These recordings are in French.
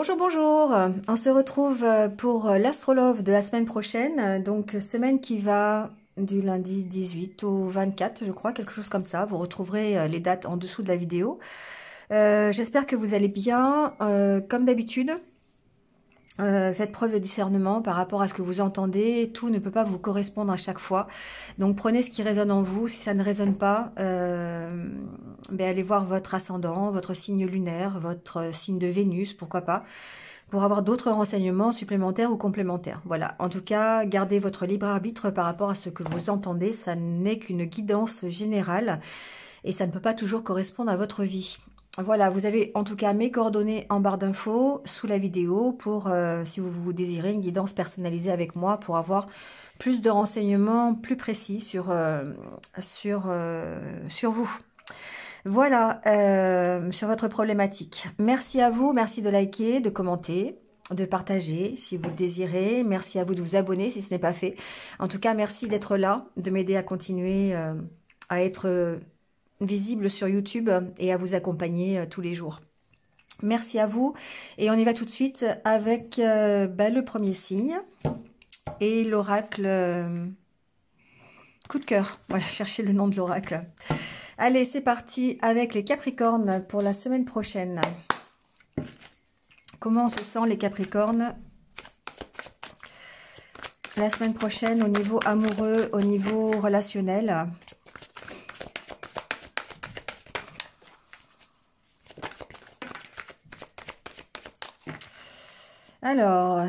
Bonjour, bonjour. On se retrouve pour l'Astrolove de la semaine prochaine. Donc, semaine qui va du lundi 18 au 24, je crois, quelque chose comme ça. Vous retrouverez les dates en dessous de la vidéo. J'espère que vous allez bien. Comme d'habitude, faites preuve de discernement par rapport à ce que vous entendez. Tout ne peut pas vous correspondre à chaque fois. Donc, prenez ce qui résonne en vous. Si ça ne résonne pas, allez voir votre ascendant, votre signe lunaire, votre signe de Vénus, pourquoi pas, pour avoir d'autres renseignements supplémentaires ou complémentaires. Voilà, en tout cas, gardez votre libre arbitre par rapport à ce que vous entendez. Ça n'est qu'une guidance générale et ça ne peut pas toujours correspondre à votre vie. Voilà, vous avez en tout cas mes coordonnées en barre d'infos sous la vidéo pour, si vous désirez, une guidance personnalisée avec moi pour avoir plus de renseignements plus précis sur vous. Voilà, sur votre problématique. Merci à vous, merci de liker, de commenter, de partager si vous le désirez. Merci à vous de vous abonner si ce n'est pas fait. En tout cas, merci d'être là, de m'aider à continuer à être visible sur YouTube et à vous accompagner tous les jours. Merci à vous et on y va tout de suite avec le premier signe et l'oracle coup de cœur. Voilà, cherchez le nom de l'oracle. Allez, c'est parti avec les Capricornes pour la semaine prochaine. Comment on se sent les Capricornes la semaine prochaine au niveau amoureux, au niveau relationnel? Alors,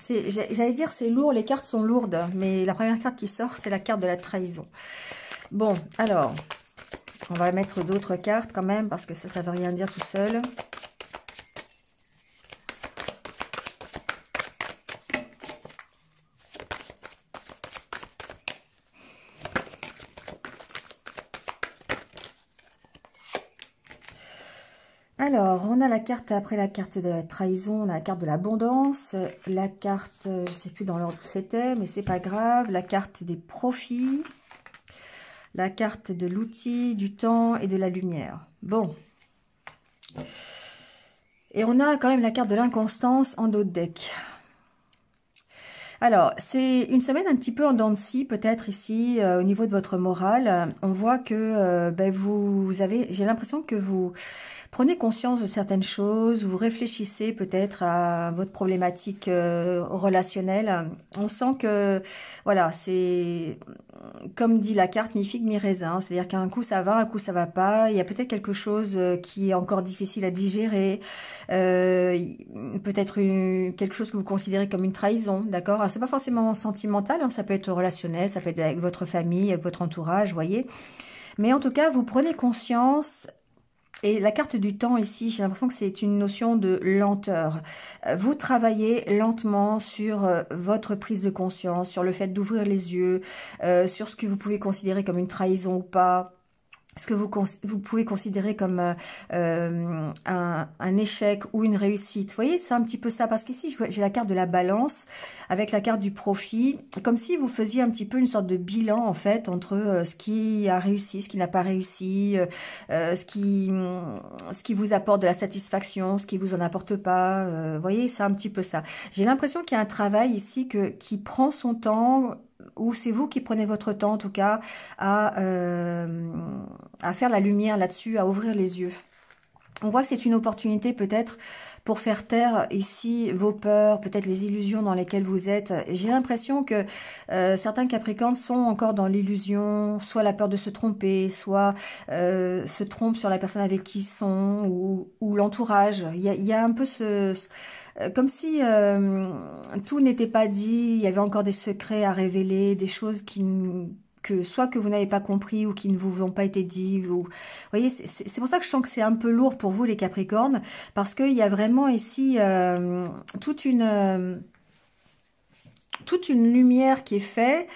j'allais dire c'est lourd, les cartes sont lourdes, mais la première carte qui sort, c'est la carte de la trahison. Bon, alors, on va mettre d'autres cartes quand même, parce que ça ne veut rien dire tout seul. Alors, on a la carte, après la carte de la trahison, on a la carte de l'abondance, la carte, je ne sais plus dans l'ordre où c'était, mais c'est pas grave, la carte des profits, la carte de l'outil, du temps et de la lumière. Bon. Et on a quand même la carte de l'inconstance en dos de deck. Alors, c'est une semaine un petit peu en dents de scie, peut-être ici, au niveau de votre morale. On voit que vous avez, j'ai l'impression que vous prenez conscience de certaines choses, vous réfléchissez peut-être à votre problématique relationnelle. On sent que, voilà, c'est, comme dit la carte, mi figue, mi raisin. C'est-à-dire qu'un coup ça va, un coup ça va pas. Il y a peut-être quelque chose qui est encore difficile à digérer. Peut-être quelque chose que vous considérez comme une trahison, d'accord? Alors, c'est pas forcément sentimental, hein, ça peut être relationnel, ça peut être avec votre famille, avec votre entourage, vous voyez. Mais en tout cas, vous prenez conscience. Et la carte du temps ici, j'ai l'impression que c'est une notion de lenteur. Vous travaillez lentement sur votre prise de conscience, sur le fait d'ouvrir les yeux, sur ce que vous pouvez considérer comme une trahison ou pas, ce que vous pouvez considérer comme un échec ou une réussite. Vous voyez, c'est un petit peu ça. Parce qu'ici, j'ai la carte de la balance avec la carte du profit. Comme si vous faisiez un petit peu une sorte de bilan, en fait, entre ce qui a réussi, ce qui n'a pas réussi, ce qui vous apporte de la satisfaction, ce qui vous en apporte pas. Vous voyez, c'est un petit peu ça. J'ai l'impression qu'il y a un travail ici qui prend son temps, ou c'est vous qui prenez votre temps, en tout cas, à faire la lumière là-dessus, à ouvrir les yeux. On voit que c'est une opportunité peut-être pour faire taire ici vos peurs, peut-être les illusions dans lesquelles vous êtes. J'ai l'impression que certains Capricornes sont encore dans l'illusion, soit la peur de se tromper, soit se trompent sur la personne avec qui ils sont, ou l'entourage. Il y a un peu comme si tout n'était pas dit, il y avait encore des secrets à révéler, des choses soit que vous n'avez pas compris ou qui ne vous ont pas été dit. Vous voyez, c'est pour ça que je sens que c'est un peu lourd pour vous les Capricornes, parce qu'il y a vraiment ici toute une lumière qui est faite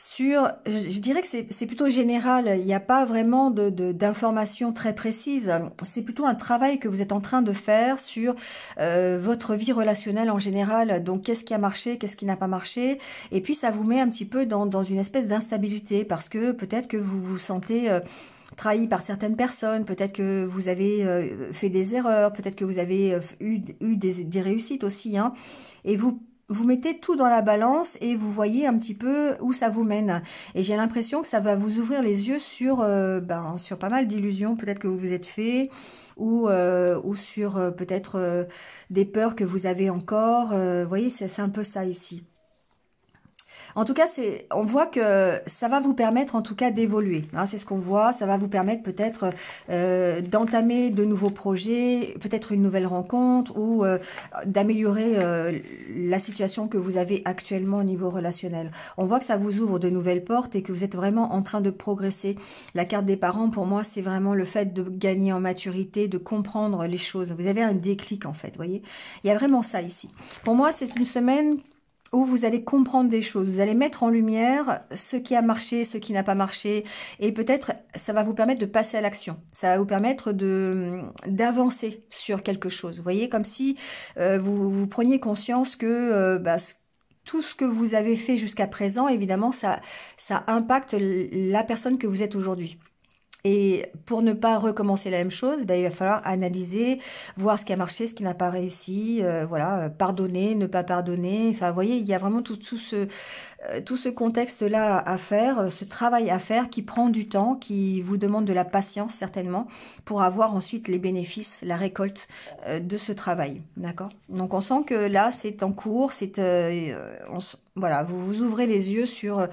sur, je dirais que c'est plutôt général, il n'y a pas vraiment d'informations très précises, c'est plutôt un travail que vous êtes en train de faire sur votre vie relationnelle en général, donc qu'est-ce qui a marché, qu'est-ce qui n'a pas marché, et puis ça vous met un petit peu dans une espèce d'instabilité, parce que peut-être que vous vous sentez trahi par certaines personnes, peut-être que vous avez fait des erreurs, peut-être que vous avez eu des réussites aussi, hein, et vous mettez tout dans la balance et vous voyez un petit peu où ça vous mène. Et j'ai l'impression que ça va vous ouvrir les yeux sur, sur pas mal d'illusions peut-être que vous vous êtes fait, ou sur peut-être des peurs que vous avez encore. Vous voyez, c'est un peu ça ici. En tout cas, on voit que ça va vous permettre en tout cas d'évoluer. Hein, c'est ce qu'on voit. Ça va vous permettre peut-être d'entamer de nouveaux projets, peut-être une nouvelle rencontre ou d'améliorer la situation que vous avez actuellement au niveau relationnel. On voit que ça vous ouvre de nouvelles portes et que vous êtes vraiment en train de progresser. La carte des parents, pour moi, c'est vraiment le fait de gagner en maturité, de comprendre les choses. Vous avez un déclic en fait, vous voyez. Il y a vraiment ça ici. Pour moi, c'est une semaine où vous allez comprendre des choses, vous allez mettre en lumière ce qui a marché, ce qui n'a pas marché, et peut-être ça va vous permettre de passer à l'action, ça va vous permettre d'avancer sur quelque chose. Vous voyez, comme si vous preniez conscience que tout ce que vous avez fait jusqu'à présent, évidemment, ça impacte la personne que vous êtes aujourd'hui. Et pour ne pas recommencer la même chose, il va falloir analyser, voir ce qui a marché, ce qui n'a pas réussi, voilà, pardonner, ne pas pardonner. Enfin, vous voyez, il y a vraiment tout ce contexte-là à faire, ce travail à faire qui prend du temps, qui vous demande de la patience certainement, pour avoir ensuite les bénéfices, la récolte de ce travail. D'accord? Donc, on sent que là, c'est en cours, voilà, vous vous ouvrez les yeux sur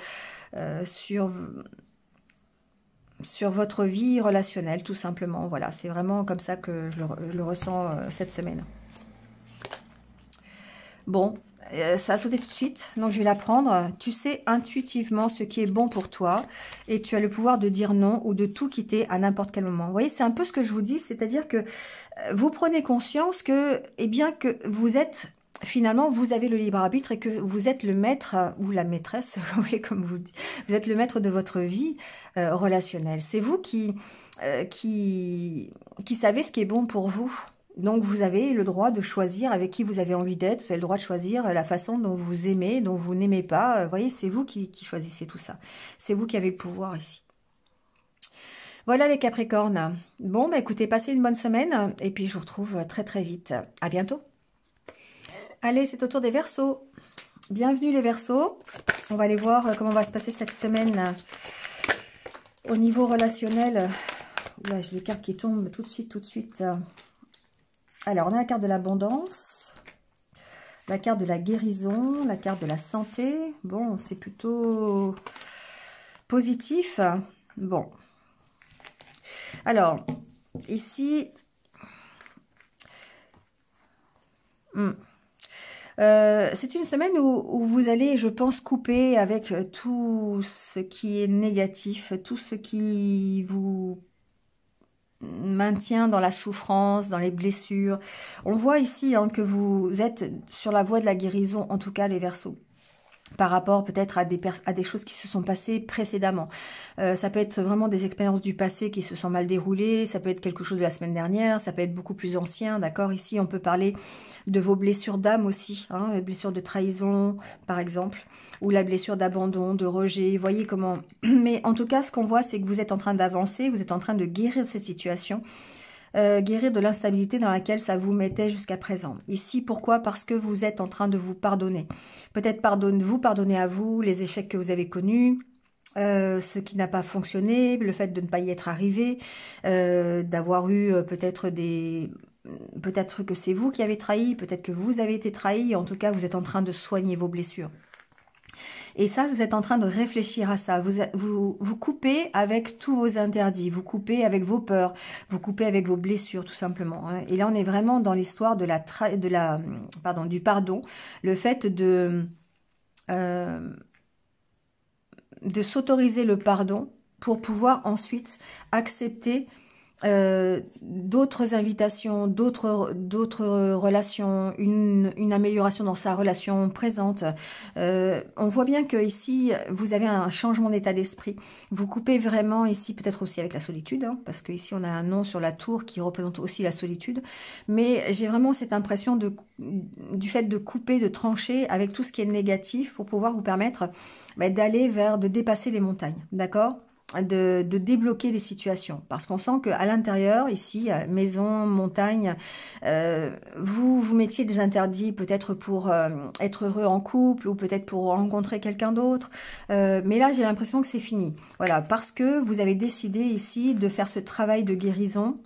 votre vie relationnelle, tout simplement. Voilà, c'est vraiment comme ça que je le ressens cette semaine. Bon, ça a sauté tout de suite, donc je vais la prendre. Tu sais intuitivement ce qui est bon pour toi et tu as le pouvoir de dire non ou de tout quitter à n'importe quel moment. Vous voyez, c'est un peu ce que je vous dis, c'est-à-dire que vous prenez conscience que, eh bien, que vous êtes... Finalement, vous avez le libre arbitre et que vous êtes le maître ou la maîtresse, vous voyez, comme vous dites, vous êtes le maître de votre vie relationnelle. C'est vous qui savez ce qui est bon pour vous. Donc, vous avez le droit de choisir avec qui vous avez envie d'être. Vous avez le droit de choisir la façon dont vous aimez, dont vous n'aimez pas. Vous voyez, c'est vous qui choisissez tout ça. C'est vous qui avez le pouvoir ici. Voilà les Capricornes. Bon, écoutez, passez une bonne semaine et puis je vous retrouve très très vite. À bientôt. Allez, c'est au tour des Verseaux. Bienvenue les Verseaux. On va aller voir comment va se passer cette semaine au niveau relationnel. Là, j'ai des cartes qui tombent tout de suite. Alors, on a la carte de l'abondance, la carte de la guérison, la carte de la santé. Bon, c'est plutôt positif. Bon. Alors, ici... c'est une semaine où vous allez, je pense, couper avec tout ce qui est négatif, tout ce qui vous maintient dans la souffrance, dans les blessures. On voit ici que vous êtes sur la voie de la guérison, en tout cas les Verseaux, par rapport peut-être à des choses qui se sont passées précédemment. Ça peut être vraiment des expériences du passé qui se sont mal déroulées, ça peut être quelque chose de la semaine dernière, ça peut être beaucoup plus ancien, d'accord? Ici, on peut parler de vos blessures d'âme aussi, hein, les blessures de trahison, par exemple, ou la blessure d'abandon, de rejet, vous voyez comment... Mais en tout cas, ce qu'on voit, c'est que vous êtes en train d'avancer, vous êtes en train de guérir cette situation, guérir de l'instabilité dans laquelle ça vous mettait jusqu'à présent. Ici, pourquoi? Parce que vous êtes en train de vous pardonner. Peut-être pardonnez à vous les échecs que vous avez connus, ce qui n'a pas fonctionné, le fait de ne pas y être arrivé, d'avoir eu peut-être peut-être que c'est vous qui avez trahi, peut-être que vous avez été trahi, en tout cas, vous êtes en train de soigner vos blessures. Et ça, vous êtes en train de réfléchir à ça. Vous coupez avec tous vos interdits, vous coupez avec vos peurs, vous coupez avec vos blessures, tout simplement. Hein. Et là, on est vraiment dans l'histoire du pardon, le fait de s'autoriser le pardon pour pouvoir ensuite accepter d'autres invitations, d'autres relations, une amélioration dans sa relation présente. On voit bien que ici vous avez un changement d'état d'esprit. Vous coupez vraiment ici, peut-être aussi avec la solitude, hein, parce que ici on a un nom sur la tour qui représente aussi la solitude. Mais j'ai vraiment cette impression du fait de couper, de trancher avec tout ce qui est négatif pour pouvoir vous permettre de dépasser les montagnes, d'accord? de débloquer des situations. Parce qu'on sent qu'à l'intérieur, ici, maison, montagne, vous mettiez des interdits peut-être pour être heureux en couple ou peut-être pour rencontrer quelqu'un d'autre. Mais là, j'ai l'impression que c'est fini. Voilà, parce que vous avez décidé ici de faire ce travail de guérison.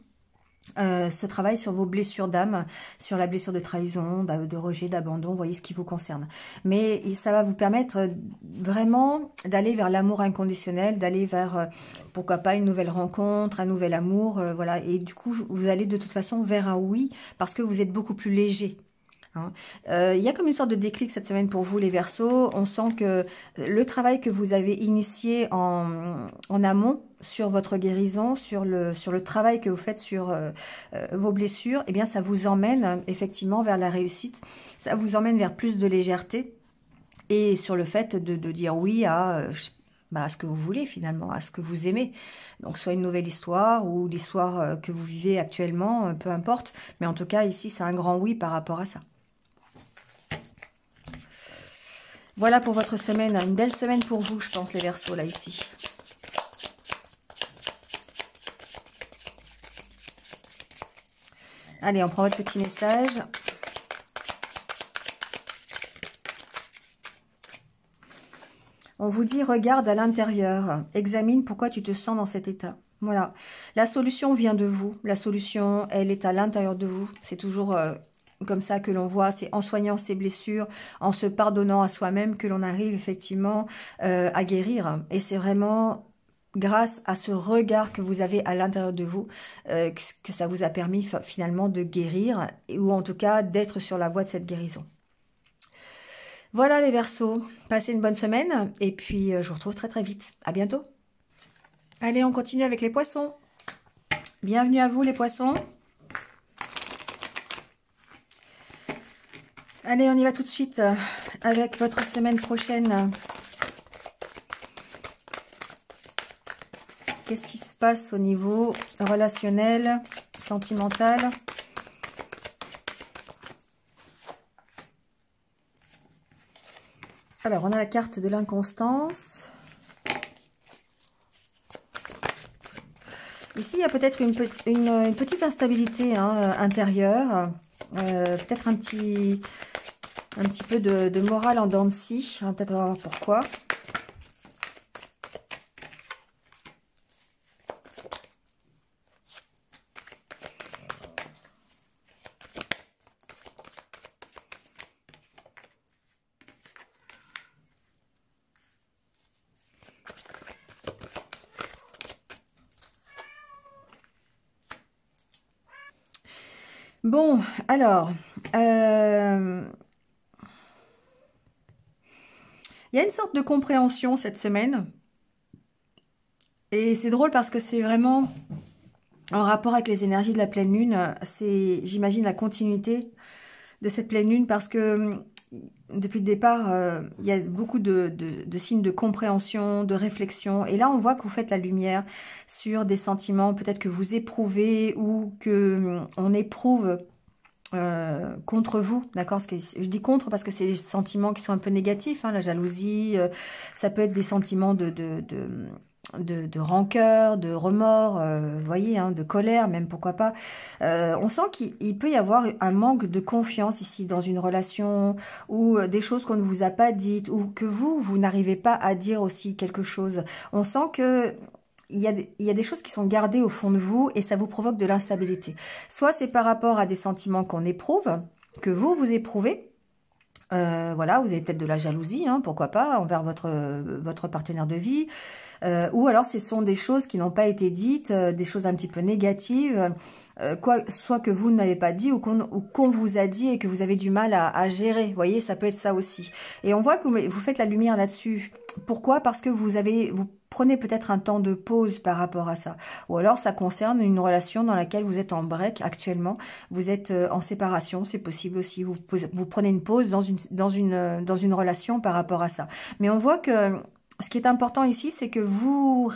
Ce travail sur vos blessures d'âme, sur la blessure de trahison, de rejet, d'abandon, voyez ce qui vous concerne. Mais ça va vous permettre vraiment d'aller vers l'amour inconditionnel, d'aller vers, pourquoi pas, une nouvelle rencontre, un nouvel amour, voilà. Et du coup, vous allez de toute façon vers un oui, parce que vous êtes beaucoup plus léger. Hein. Il y a comme une sorte de déclic cette semaine pour vous les Verseaux. On sent que le travail que vous avez initié en amont sur votre guérison, sur le travail que vous faites sur vos blessures, eh bien ça vous emmène effectivement vers la réussite. Ça vous emmène vers plus de légèreté et sur le fait de dire oui à ce que vous voulez finalement, à ce que vous aimez. Donc soit une nouvelle histoire ou l'histoire que vous vivez actuellement, peu importe. Mais en tout cas ici c'est un grand oui par rapport à ça. Voilà pour votre semaine, une belle semaine pour vous, je pense, les Verseaux, là, ici. Allez, on prend votre petit message. On vous dit, regarde à l'intérieur, examine pourquoi tu te sens dans cet état. Voilà, la solution vient de vous, la solution, elle est à l'intérieur de vous. C'est toujours... comme ça que l'on voit, c'est en soignant ses blessures, en se pardonnant à soi-même que l'on arrive effectivement à guérir. Et c'est vraiment grâce à ce regard que vous avez à l'intérieur de vous que ça vous a permis finalement de guérir, ou en tout cas d'être sur la voie de cette guérison. Voilà les Verseaux, passez une bonne semaine et puis je vous retrouve très très vite. À bientôt. Allez, on continue avec les Poissons. Bienvenue à vous les Poissons. Allez, on y va tout de suite avec votre semaine prochaine. Qu'est-ce qui se passe au niveau relationnel, sentimental? Alors, on a la carte de l'inconstance. Ici, il y a peut-être une petite instabilité intérieure. Peut-être un petit peu de morale en dents de scie. On va peut-être voir pourquoi. Bon, alors, il y a une sorte de compréhension cette semaine. Et c'est drôle parce que c'est vraiment en rapport avec les énergies de la pleine lune. C'est, j'imagine, la continuité de cette pleine lune parce que depuis le départ, il y a beaucoup de signes de compréhension, de réflexion. Et là, on voit que vous faites la lumière sur des sentiments peut-être que vous éprouvez ou que on éprouve contre vous, d'accord? Je dis contre parce que c'est des sentiments qui sont un peu négatifs, hein, la jalousie, ça peut être des sentiments de rancœur, de remords, vous voyez, hein, de colère même, pourquoi pas. On sent qu'il peut y avoir un manque de confiance ici dans une relation ou des choses qu'on ne vous a pas dites ou que vous n'arrivez pas à dire aussi quelque chose. On sent que il y a des choses qui sont gardées au fond de vous et ça vous provoque de l'instabilité. Soit c'est par rapport à des sentiments qu'on éprouve, que vous éprouvez. Voilà, vous avez peut-être de la jalousie, hein, pourquoi pas, envers votre partenaire de vie. Ou alors ce sont des choses qui n'ont pas été dites, des choses un petit peu négatives, soit que vous n'avez pas dit ou qu'on vous a dit et que vous avez du mal à gérer. Vous voyez, ça peut être ça aussi. Et on voit que vous faites la lumière là-dessus. Pourquoi? Parce que vous prenez peut-être un temps de pause par rapport à ça. Ou alors ça concerne une relation dans laquelle vous êtes en break actuellement. Vous êtes en séparation, c'est possible aussi. Vous prenez une pause dans une relation par rapport à ça. Mais on voit que ce qui est important ici, c'est que vous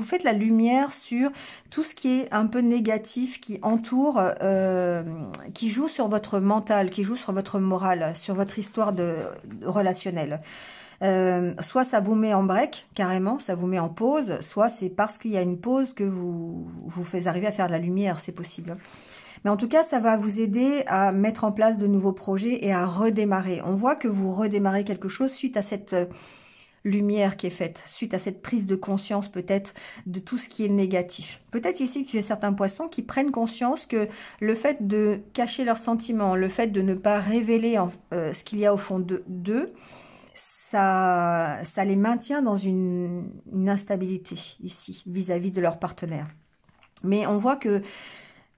faites la lumière sur tout ce qui est un peu négatif, qui entoure, qui joue sur votre mental, qui joue sur votre morale, sur votre histoire relationnelle. Soit ça vous met en break, carrément, ça vous met en pause, soit c'est parce qu'il y a une pause que vous faites arriver à faire de la lumière, c'est possible. Mais en tout cas, ça va vous aider à mettre en place de nouveaux projets et à redémarrer. On voit que vous redémarrez quelque chose suite à cette lumière qui est faite, suite à cette prise de conscience peut-être de tout ce qui est négatif. Peut-être ici que j'ai certains poissons qui prennent conscience que le fait de cacher leurs sentiments, le fait de ne pas révéler ce qu'il y a au fond d'eux, ça les maintient dans une instabilité ici, vis-à-vis de leur partenaire. Mais on voit que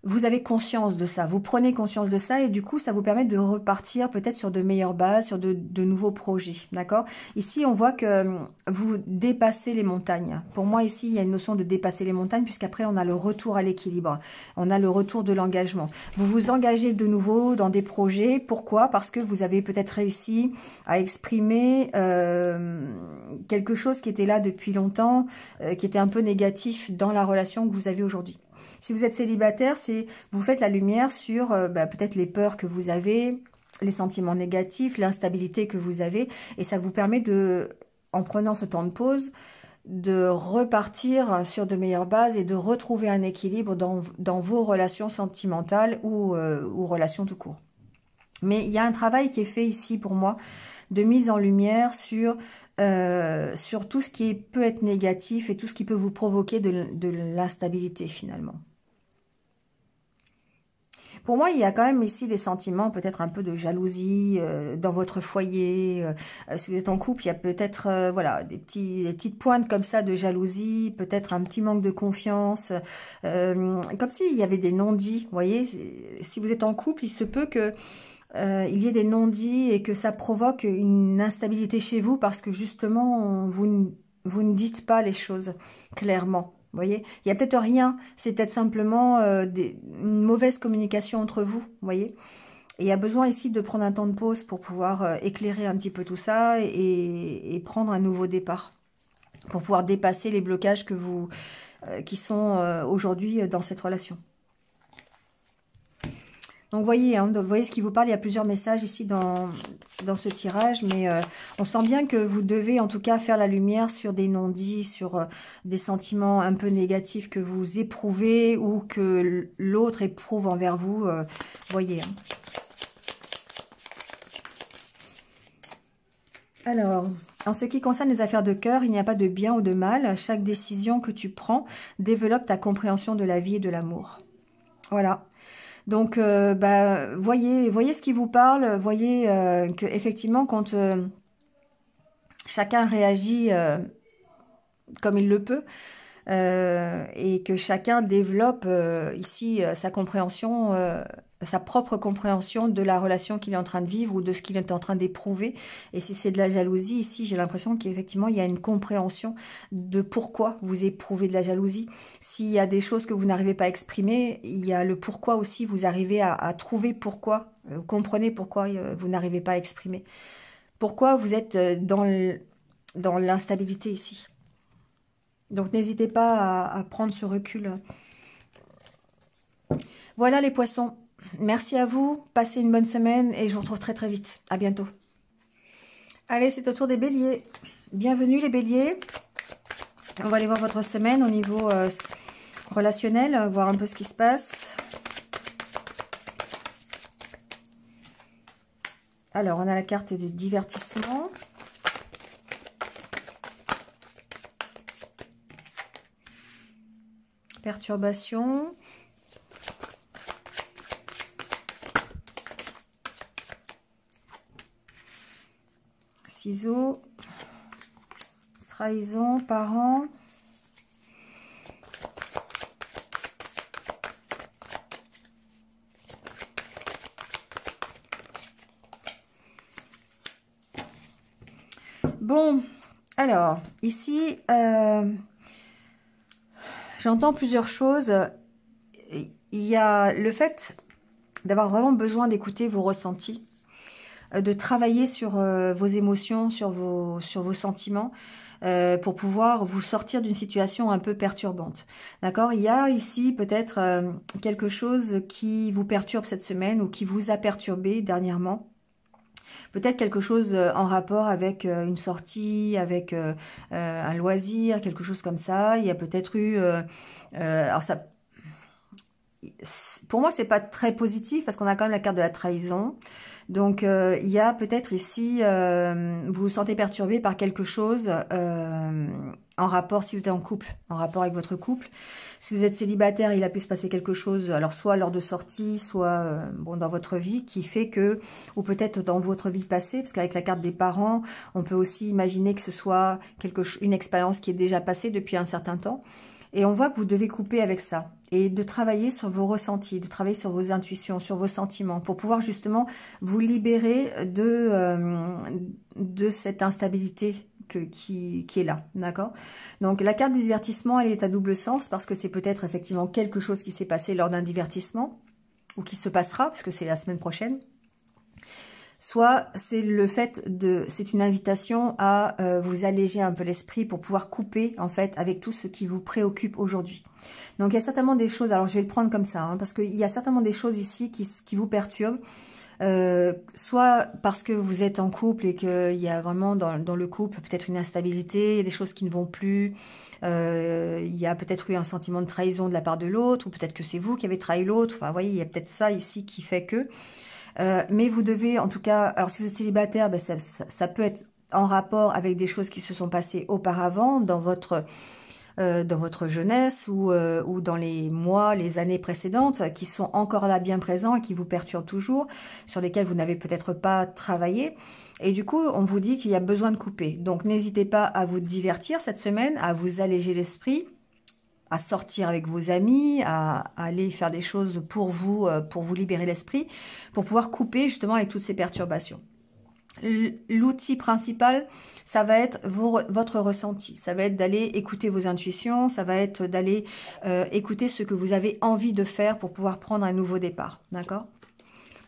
vous avez conscience de ça, vous prenez conscience de ça et du coup, ça vous permet de repartir peut-être sur de meilleures bases, sur de nouveaux projets, d'accord? Ici, on voit que vous dépassez les montagnes. Pour moi, ici, il y a une notion de dépasser les montagnes puisqu'après, on a le retour à l'équilibre, on a le retour de l'engagement. Vous vous engagez de nouveau dans des projets. Pourquoi? Parce que vous avez peut-être réussi à exprimer quelque chose qui était là depuis longtemps, qui était un peu négatif dans la relation que vous avez aujourd'hui. Si vous êtes célibataire, c'est vous faites la lumière sur peut-être les peurs que vous avez, les sentiments négatifs, l'instabilité que vous avez. Et ça vous permet de, en prenant ce temps de pause, de repartir sur de meilleures bases et de retrouver un équilibre dans vos relations sentimentales ou relations tout court. Mais il y a un travail qui est fait ici pour moi de mise en lumière sur tout ce qui peut être négatif et tout ce qui peut vous provoquer de l'instabilité finalement. Pour moi, il y a quand même ici des sentiments, peut-être un peu de jalousie dans votre foyer. Si vous êtes en couple, il y a peut-être voilà, des petites pointes comme ça de jalousie, peut-être un petit manque de confiance, comme s'il y avait des non-dits. Vous voyez, si vous êtes en couple, il se peut que il y ait des non-dits et que ça provoque une instabilité chez vous parce que justement, vous ne dites pas les choses clairement. Vous voyez, il n'y a peut-être rien, c'est peut-être simplement une mauvaise communication entre vous, vous voyez. Et il y a besoin ici de prendre un temps de pause pour pouvoir éclairer un petit peu tout ça et prendre un nouveau départ. Pour pouvoir dépasser les blocages qui sont aujourd'hui dans cette relation. Donc, vous voyez ce qui vous parle, il y a plusieurs messages ici dans ce tirage, mais on sent bien que vous devez en tout cas faire la lumière sur des non-dits, sur des sentiments un peu négatifs que vous éprouvez ou que l'autre éprouve envers vous, voyez. Alors, en ce qui concerne les affaires de cœur, il n'y a pas de bien ou de mal. Chaque décision que tu prends développe ta compréhension de la vie et de l'amour. Voilà. Donc, voyez ce qui vous parle, voyez que effectivement, quand chacun réagit comme il le peut, et que chacun développe ici sa compréhension, sa propre compréhension de la relation qu'il est en train de vivre ou de ce qu'il est en train d'éprouver. Et si c'est de la jalousie, ici, j'ai l'impression qu'effectivement, il y a une compréhension de pourquoi vous éprouvez de la jalousie. S'il y a des choses que vous n'arrivez pas à exprimer, il y a le pourquoi aussi, vous arrivez à trouver pourquoi, vous comprenez pourquoi vous n'arrivez pas à exprimer. Pourquoi vous êtes dans l'instabilité ici. Donc, n'hésitez pas à prendre ce recul. Voilà les poissons. Merci à vous. Passez une bonne semaine et je vous retrouve très très vite. À bientôt. Allez, c'est au tour des béliers. Bienvenue les béliers. On va aller voir votre semaine au niveau relationnel, voir un peu ce qui se passe. Alors, on a la carte du divertissement. Perturbation. Ciseaux. Trahison, parents. Bon, alors, ici, j'entends plusieurs choses. Il y a le fait d'avoir vraiment besoin d'écouter vos ressentis, de travailler sur vos émotions, sur vos sentiments, pour pouvoir vous sortir d'une situation un peu perturbante. D'accord? Il y a ici peut-être quelque chose qui vous perturbe cette semaine ou qui vous a perturbé dernièrement. Peut-être quelque chose en rapport avec une sortie, avec un loisir, quelque chose comme ça. Il y a peut-être eu... alors ça, pour moi, c'est pas très positif parce qu'on a quand même la carte de la trahison. Donc, il y a peut-être ici, vous vous sentez perturbé par quelque chose en rapport, si vous êtes en couple, en rapport avec votre couple. Si vous êtes célibataire, il a pu se passer quelque chose, alors soit lors de sorties, soit bon dans votre vie, qui fait que, ou peut-être dans votre vie passée, parce qu'avec la carte des parents, on peut aussi imaginer que ce soit une expérience qui est déjà passée depuis un certain temps. Et on voit que vous devez couper avec ça et de travailler sur vos ressentis, de travailler sur vos intuitions, sur vos sentiments, pour pouvoir justement vous libérer de cette instabilité qui est là, d'accord? Donc la carte du divertissement, elle est à double sens parce que c'est peut-être effectivement quelque chose qui s'est passé lors d'un divertissement ou qui se passera, parce que c'est la semaine prochaine. Soit c'est le fait c'est une invitation à vous alléger un peu l'esprit pour pouvoir couper en fait avec tout ce qui vous préoccupe aujourd'hui. Donc il y a certainement des choses, alors je vais le prendre comme ça, hein, parce qu'il y a certainement des choses ici qui vous perturbent. Soit parce que vous êtes en couple et qu'il y a vraiment dans le couple peut-être une instabilité, il y a des choses qui ne vont plus, il y a peut-être eu un sentiment de trahison de la part de l'autre, ou peut-être que c'est vous qui avez trahi l'autre, enfin vous voyez, il y a peut-être ça ici qui fait que... mais vous devez, en tout cas, alors si vous êtes célibataire, ben ça peut être en rapport avec des choses qui se sont passées auparavant dans votre jeunesse ou dans les mois, les années précédentes, qui sont encore là bien présents et qui vous perturbent toujours, sur lesquels vous n'avez peut-être pas travaillé. Et du coup, on vous dit qu'il y a besoin de couper. Donc, n'hésitez pas à vous divertir cette semaine, à vous alléger l'esprit, à sortir avec vos amis, à aller faire des choses pour vous libérer l'esprit, pour pouvoir couper justement avec toutes ces perturbations. L'outil principal, ça va être votre ressenti, ça va être d'aller écouter vos intuitions, ça va être d'aller écouter ce que vous avez envie de faire pour pouvoir prendre un nouveau départ, d'accord ?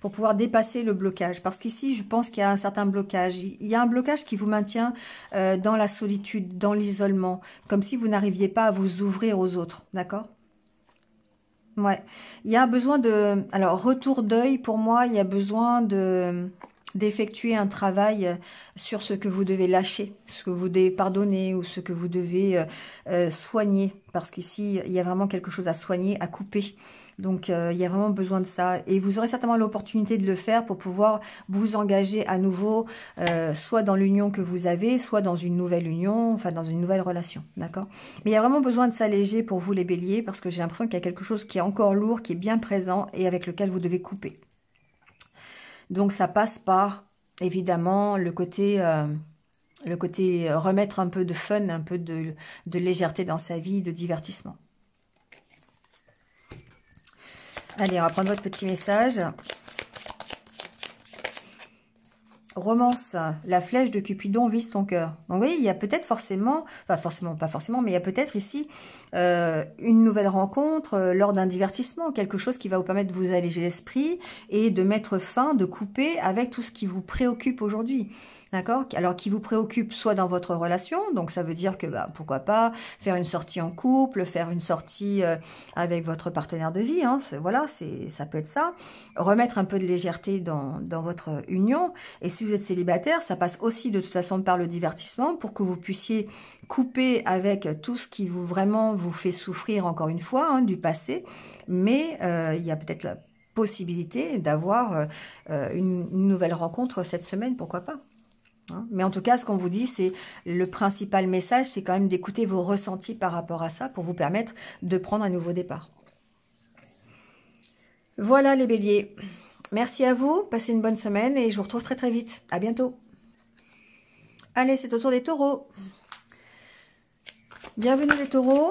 Pour pouvoir dépasser le blocage. Parce qu'ici, je pense qu'il y a un certain blocage. Il y a un blocage qui vous maintient dans la solitude, dans l'isolement. Comme si vous n'arriviez pas à vous ouvrir aux autres. D'accord ? Ouais. Il y a besoin de... Alors, retour d'œil, pour moi, il y a besoin d'effectuer un travail sur ce que vous devez lâcher, ce que vous devez pardonner ou ce que vous devez soigner. Parce qu'ici, il y a vraiment quelque chose à soigner, à couper. Donc, il y a vraiment besoin de ça. Et vous aurez certainement l'opportunité de le faire pour pouvoir vous engager à nouveau, soit dans l'union que vous avez, soit dans une nouvelle union, enfin dans une nouvelle relation. D'accord ? Mais il y a vraiment besoin de s'alléger pour vous les béliers, parce que j'ai l'impression qu'il y a quelque chose qui est encore lourd, qui est bien présent et avec lequel vous devez couper. Donc, ça passe par, évidemment, le côté remettre un peu de fun, un peu de légèreté dans sa vie, de divertissement. Allez, on va prendre votre petit message. Romance, la flèche de Cupidon vise ton cœur. Donc, vous voyez, il y a peut-être forcément, enfin forcément, pas forcément, mais il y a peut-être ici une nouvelle rencontre lors d'un divertissement, quelque chose qui va vous permettre de vous alléger l'esprit et de mettre fin, de couper avec tout ce qui vous préoccupe aujourd'hui. D'accord? Alors, qui vous préoccupe soit dans votre relation, donc ça veut dire que, bah, pourquoi pas, faire une sortie en couple, faire une sortie avec votre partenaire de vie, hein, voilà, ça peut être ça. Remettre un peu de légèreté dans votre union. Et si vous êtes célibataire, ça passe aussi de toute façon par le divertissement pour que vous puissiez couper avec tout ce qui vraiment vous fait souffrir, encore une fois, hein, du passé. Mais il y a peut-être la possibilité d'avoir une nouvelle rencontre cette semaine, pourquoi pas. Mais en tout cas, ce qu'on vous dit, c'est le principal message, c'est quand même d'écouter vos ressentis par rapport à ça pour vous permettre de prendre un nouveau départ. Voilà les béliers. Merci à vous, passez une bonne semaine et je vous retrouve très très vite. À bientôt. Allez, c'est au tour des taureaux. Bienvenue les taureaux.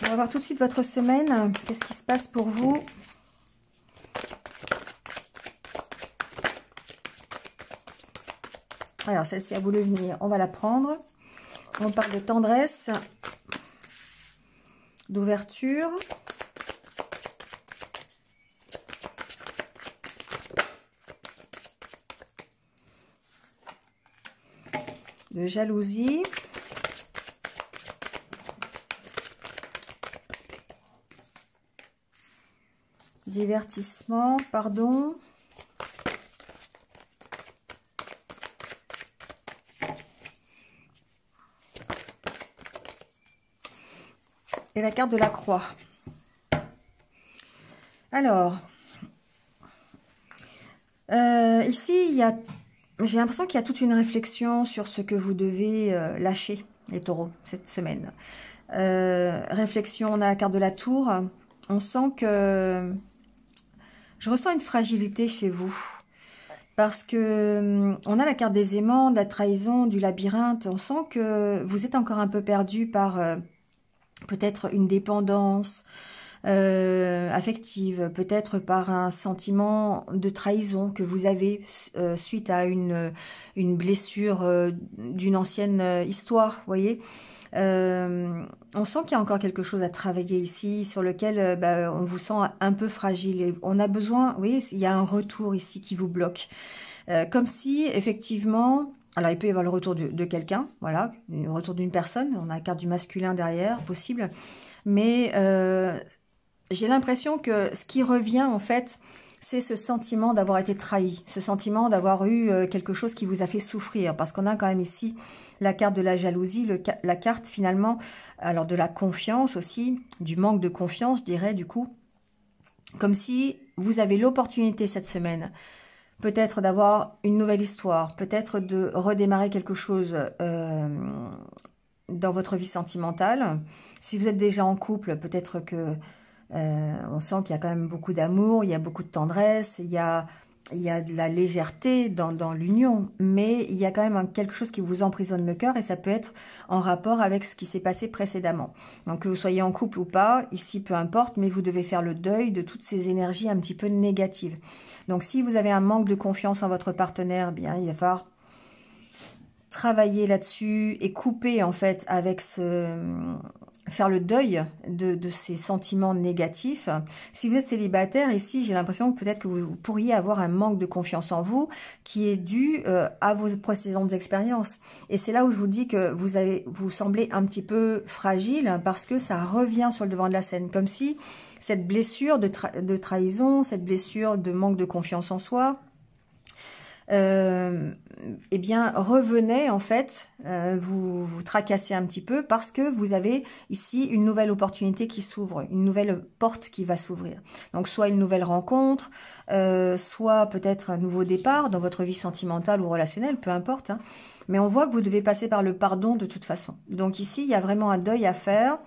On va voir tout de suite votre semaine. Qu'est-ce qui se passe pour vous ? Alors, celle-ci a voulu venir. On va la prendre. On parle de tendresse, d'ouverture, de jalousie, divertissement, pardon, et la carte de la croix. Alors, ici, j'ai l'impression qu'il y a toute une réflexion sur ce que vous devez lâcher, les taureaux, cette semaine. Réflexion, on a la carte de la tour. On sent que... Je ressens une fragilité chez vous. Parce que on a la carte des aimants, de la trahison, du labyrinthe. On sent que vous êtes encore un peu perdu par peut-être une dépendance affective, peut-être par un sentiment de trahison que vous avez suite à une blessure d'une ancienne histoire, vous voyez. On sent qu'il y a encore quelque chose à travailler ici, sur lequel on vous sent un peu fragile. Et on a besoin, vous voyez, il y a un retour ici qui vous bloque. Comme si, effectivement, alors il peut y avoir le retour de quelqu'un, voilà, le retour d'une personne, on a la carte du masculin derrière, possible. Mais j'ai l'impression que ce qui revient, en fait, c'est ce sentiment d'avoir été trahi, ce sentiment d'avoir eu quelque chose qui vous a fait souffrir, parce qu'on a quand même ici la carte de la jalousie, la carte finalement, alors de la confiance aussi, du manque de confiance, je dirais du coup, comme si vous avez l'opportunité cette semaine, peut-être d'avoir une nouvelle histoire, peut-être de redémarrer quelque chose dans votre vie sentimentale. Si vous êtes déjà en couple, peut-être que on sent qu'il y a quand même beaucoup d'amour, il y a beaucoup de tendresse, il y a de la légèreté dans l'union, mais il y a quand même quelque chose qui vous emprisonne le cœur et ça peut être en rapport avec ce qui s'est passé précédemment. Donc que vous soyez en couple ou pas, ici peu importe, mais vous devez faire le deuil de toutes ces énergies un petit peu négatives. Donc si vous avez un manque de confiance en votre partenaire, bien il va falloir travailler là-dessus et couper en fait avec faire le deuil de ces sentiments négatifs. Si vous êtes célibataire, ici, j'ai l'impression que peut-être que vous pourriez avoir un manque de confiance en vous qui est dû à vos précédentes expériences. Et c'est là où je vous dis que vous semblez un petit peu fragile parce que ça revient sur le devant de la scène. Comme si cette blessure de trahison, cette blessure de manque de confiance en soi, eh bien revenez en fait, vous tracassez un petit peu parce que vous avez ici une nouvelle opportunité qui s'ouvre, une nouvelle porte qui va s'ouvrir. Donc soit une nouvelle rencontre, soit peut-être un nouveau départ dans votre vie sentimentale ou relationnelle, peu importe. Hein. Mais on voit que vous devez passer par le pardon de toute façon. Donc ici, il y a vraiment un deuil à faire.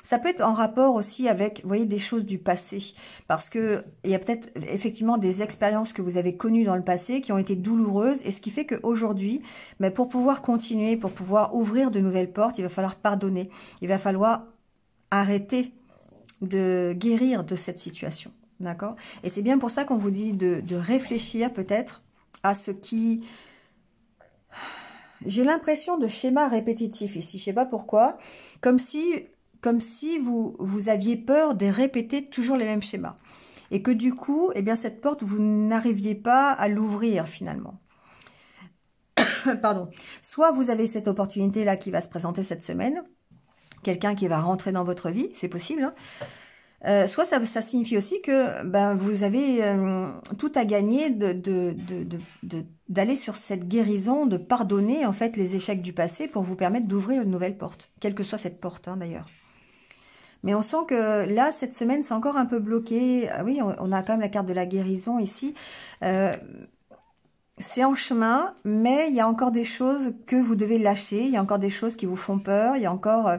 Ça peut être en rapport aussi avec, vous voyez, des choses du passé. Parce que il y a peut-être effectivement des expériences que vous avez connues dans le passé qui ont été douloureuses. Et ce qui fait qu'aujourd'hui, pour pouvoir continuer, pour pouvoir ouvrir de nouvelles portes, il va falloir pardonner. Il va falloir arrêter de guérir de cette situation. D'accord? Et c'est bien pour ça qu'on vous dit de réfléchir peut-être à ce qui... J'ai l'impression de schéma répétitif ici. Je ne sais pas pourquoi. Comme si vous aviez peur de répéter toujours les mêmes schémas. Et que du coup, eh bien, cette porte, vous n'arriviez pas à l'ouvrir finalement. Pardon. Soit vous avez cette opportunité-là qui va se présenter cette semaine, quelqu'un qui va rentrer dans votre vie, c'est possible. Hein. Soit ça signifie aussi que vous avez tout à gagner d'aller sur cette guérison, de pardonner en fait les échecs du passé pour vous permettre d'ouvrir une nouvelle porte, quelle que soit cette porte hein, d'ailleurs. Mais on sent que là, cette semaine, c'est encore un peu bloqué. Oui, on a quand même la carte de la guérison ici. C'est en chemin, mais il y a encore des choses que vous devez lâcher. Il y a encore des choses qui vous font peur. Il y a encore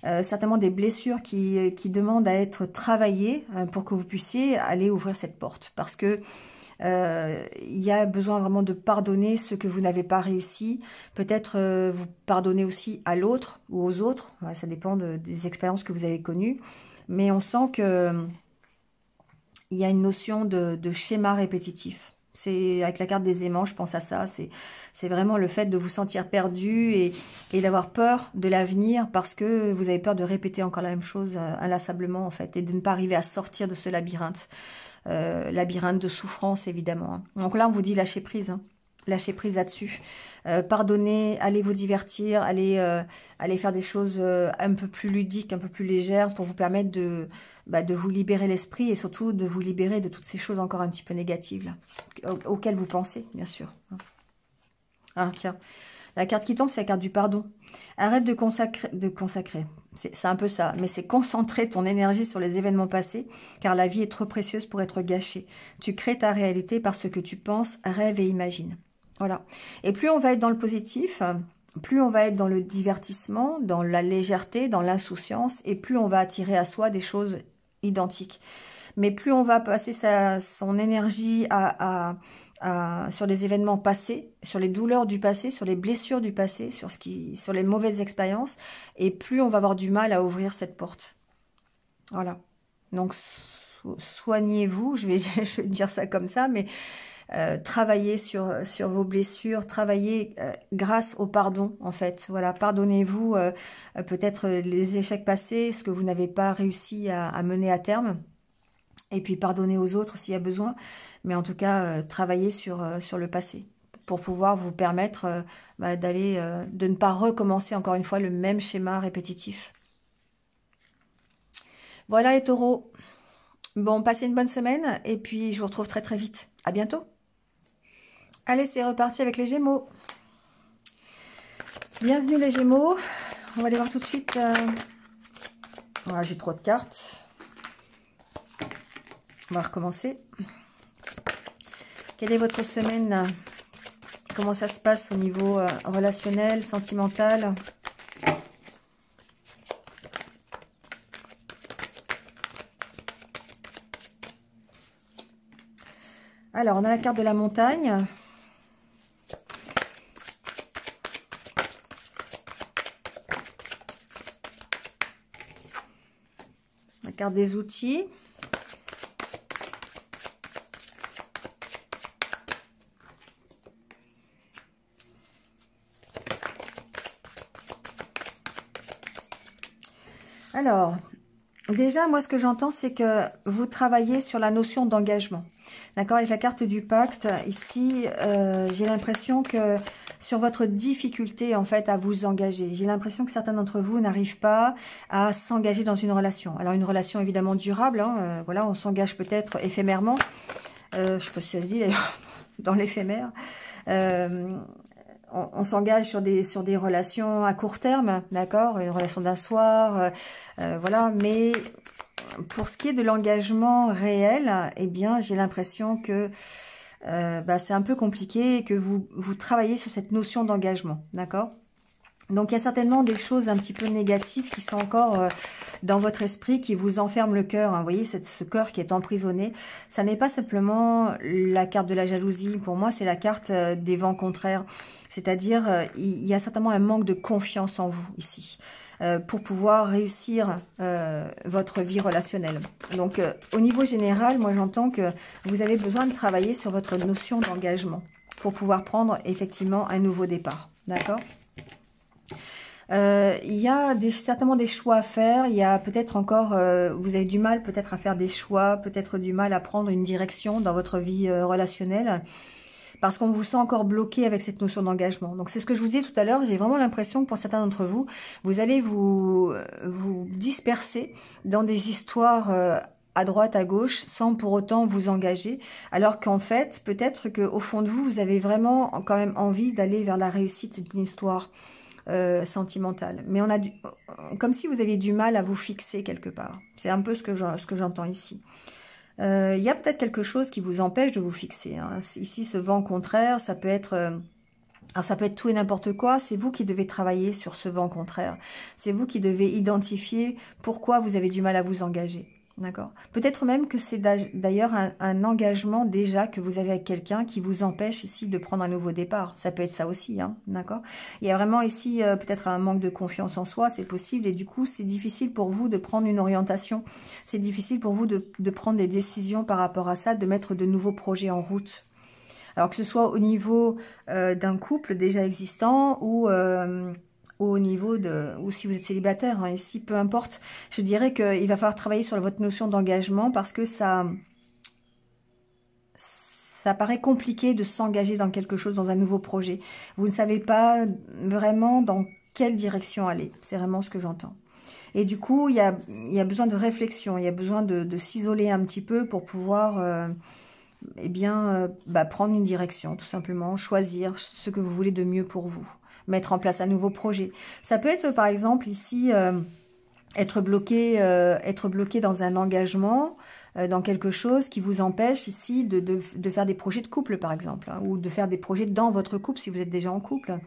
certainement des blessures qui demandent à être travaillées pour que vous puissiez aller ouvrir cette porte. Parce que il y a besoin vraiment de pardonner ce que vous n'avez pas réussi. Peut-être vous pardonnez aussi à l'autre ou aux autres. Ouais, ça dépend des expériences que vous avez connues. Mais on sent que il y a une notion de schéma répétitif. C'est avec la carte des aimants, je pense à ça. C'est vraiment le fait de vous sentir perdu et d'avoir peur de l'avenir parce que vous avez peur de répéter encore la même chose inlassablement en fait et de ne pas arriver à sortir de ce labyrinthe. Labyrinthe de souffrance évidemment. Hein. Donc là on vous dit lâcher prise, hein. Lâcher prise là-dessus. Pardonnez, allez vous divertir, allez faire des choses un peu plus ludiques, un peu plus légères pour vous permettre de vous libérer l'esprit et surtout de vous libérer de toutes ces choses encore un petit peu négatives là, auxquelles vous pensez bien sûr. Ah tiens, la carte qui tombe c'est la carte du pardon. Arrête de consacrer. C'est un peu ça. Mais c'est concentrer ton énergie sur les événements passés, car la vie est trop précieuse pour être gâchée. Tu crées ta réalité par ce que tu penses, rêves et imagines. Voilà. Et plus on va être dans le positif, plus on va être dans le divertissement, dans la légèreté, dans l'insouciance, et plus on va attirer à soi des choses identiques. Mais plus on va passer son énergie sur les événements passés, sur les douleurs du passé, sur les blessures du passé, sur les mauvaises expériences, et plus on va avoir du mal à ouvrir cette porte. Voilà. Donc, soignez-vous, je vais dire ça comme ça, mais travaillez sur vos blessures, travaillez grâce au pardon, en fait. Voilà, pardonnez-vous peut-être les échecs passés, ce que vous n'avez pas réussi à mener à terme. Et puis pardonnez aux autres s'il y a besoin. Mais en tout cas, travaillez sur le passé pour pouvoir vous permettre de ne pas recommencer encore une fois le même schéma répétitif. Voilà les taureaux. Bon, passez une bonne semaine et puis je vous retrouve très très vite. À bientôt. Allez, c'est reparti avec les Gémeaux. Bienvenue les Gémeaux. On va aller voir tout de suite. Voilà, j'ai trop de cartes. On va recommencer. Quelle est votre semaine? Comment ça se passe au niveau relationnel, sentimental? Alors, on a la carte de la montagne. La carte des outils. Alors, déjà, moi, ce que j'entends, c'est que vous travaillez sur la notion d'engagement. D'accord, avec la carte du pacte, ici, j'ai l'impression que sur votre difficulté, en fait, à vous engager, j'ai l'impression que certains d'entre vous n'arrivent pas à s'engager dans une relation. Alors, une relation évidemment durable, hein, voilà, on s'engage peut-être éphémèrement, je sais pas si ça se dit d'ailleurs, dans l'éphémère. On s'engage sur des relations à court terme, d'accord, une relation d'un soir, voilà, mais pour ce qui est de l'engagement réel, eh bien, j'ai l'impression que c'est un peu compliqué et que vous travaillez sur cette notion d'engagement, d'accord? Donc, il y a certainement des choses un petit peu négatives qui sont encore dans votre esprit, qui vous enferment le cœur. Hein. Vous voyez, ce cœur qui est emprisonné. Ça n'est pas simplement la carte de la jalousie. Pour moi, c'est la carte des vents contraires. C'est-à-dire, il y a certainement un manque de confiance en vous ici. Pour pouvoir réussir votre vie relationnelle. Donc, au niveau général, moi, j'entends que vous avez besoin de travailler sur votre notion d'engagement pour pouvoir prendre effectivement un nouveau départ. D'accord ? Il y a certainement des choix à faire. Il y a peut-être encore, vous avez du mal peut-être à faire des choix, peut-être du mal à prendre une direction dans votre vie relationnelle. Parce qu'on vous sent encore bloqué avec cette notion d'engagement. Donc, c'est ce que je vous disais tout à l'heure. J'ai vraiment l'impression que pour certains d'entre vous, vous allez vous disperser dans des histoires à droite, à gauche, sans pour autant vous engager. Alors qu'en fait, peut-être qu'au fond de vous, vous avez vraiment quand même envie d'aller vers la réussite d'une histoire sentimentale. Mais comme si vous aviez du mal à vous fixer quelque part. C'est un peu ce que j'entends ici. Il y a peut-être quelque chose qui vous empêche de vous fixer. Hein. Ici, ce vent contraire, ça peut être... alors, ça peut être tout et n'importe quoi. C'est vous qui devez travailler sur ce vent contraire. C'est vous qui devez identifier pourquoi vous avez du mal à vous engager. D'accord. Peut-être même que c'est d'ailleurs un engagement déjà que vous avez avec quelqu'un qui vous empêche ici de prendre un nouveau départ. Ça peut être ça aussi, hein, d'accord. Il y a vraiment ici peut-être un manque de confiance en soi, c'est possible. Et du coup, c'est difficile pour vous de prendre une orientation. C'est difficile pour vous de prendre des décisions par rapport à ça, de mettre de nouveaux projets en route. Alors que ce soit au niveau d'un couple déjà existant ou au niveau ou si vous êtes célibataire, hein, ici, peu importe, je dirais qu'il va falloir travailler sur votre notion d'engagement parce que ça paraît compliqué de s'engager dans quelque chose, dans un nouveau projet. Vous ne savez pas vraiment dans quelle direction aller. C'est vraiment ce que j'entends. Et du coup, il y a besoin de réflexion, il y a besoin de s'isoler un petit peu pour pouvoir... prendre une direction, tout simplement, choisir ce que vous voulez de mieux pour vous, mettre en place un nouveau projet. Ça peut être, par exemple, ici, être bloqué dans un engagement, dans quelque chose qui vous empêche ici de faire des projets de couple, par exemple, hein, ou de faire des projets dans votre couple si vous êtes déjà en couple.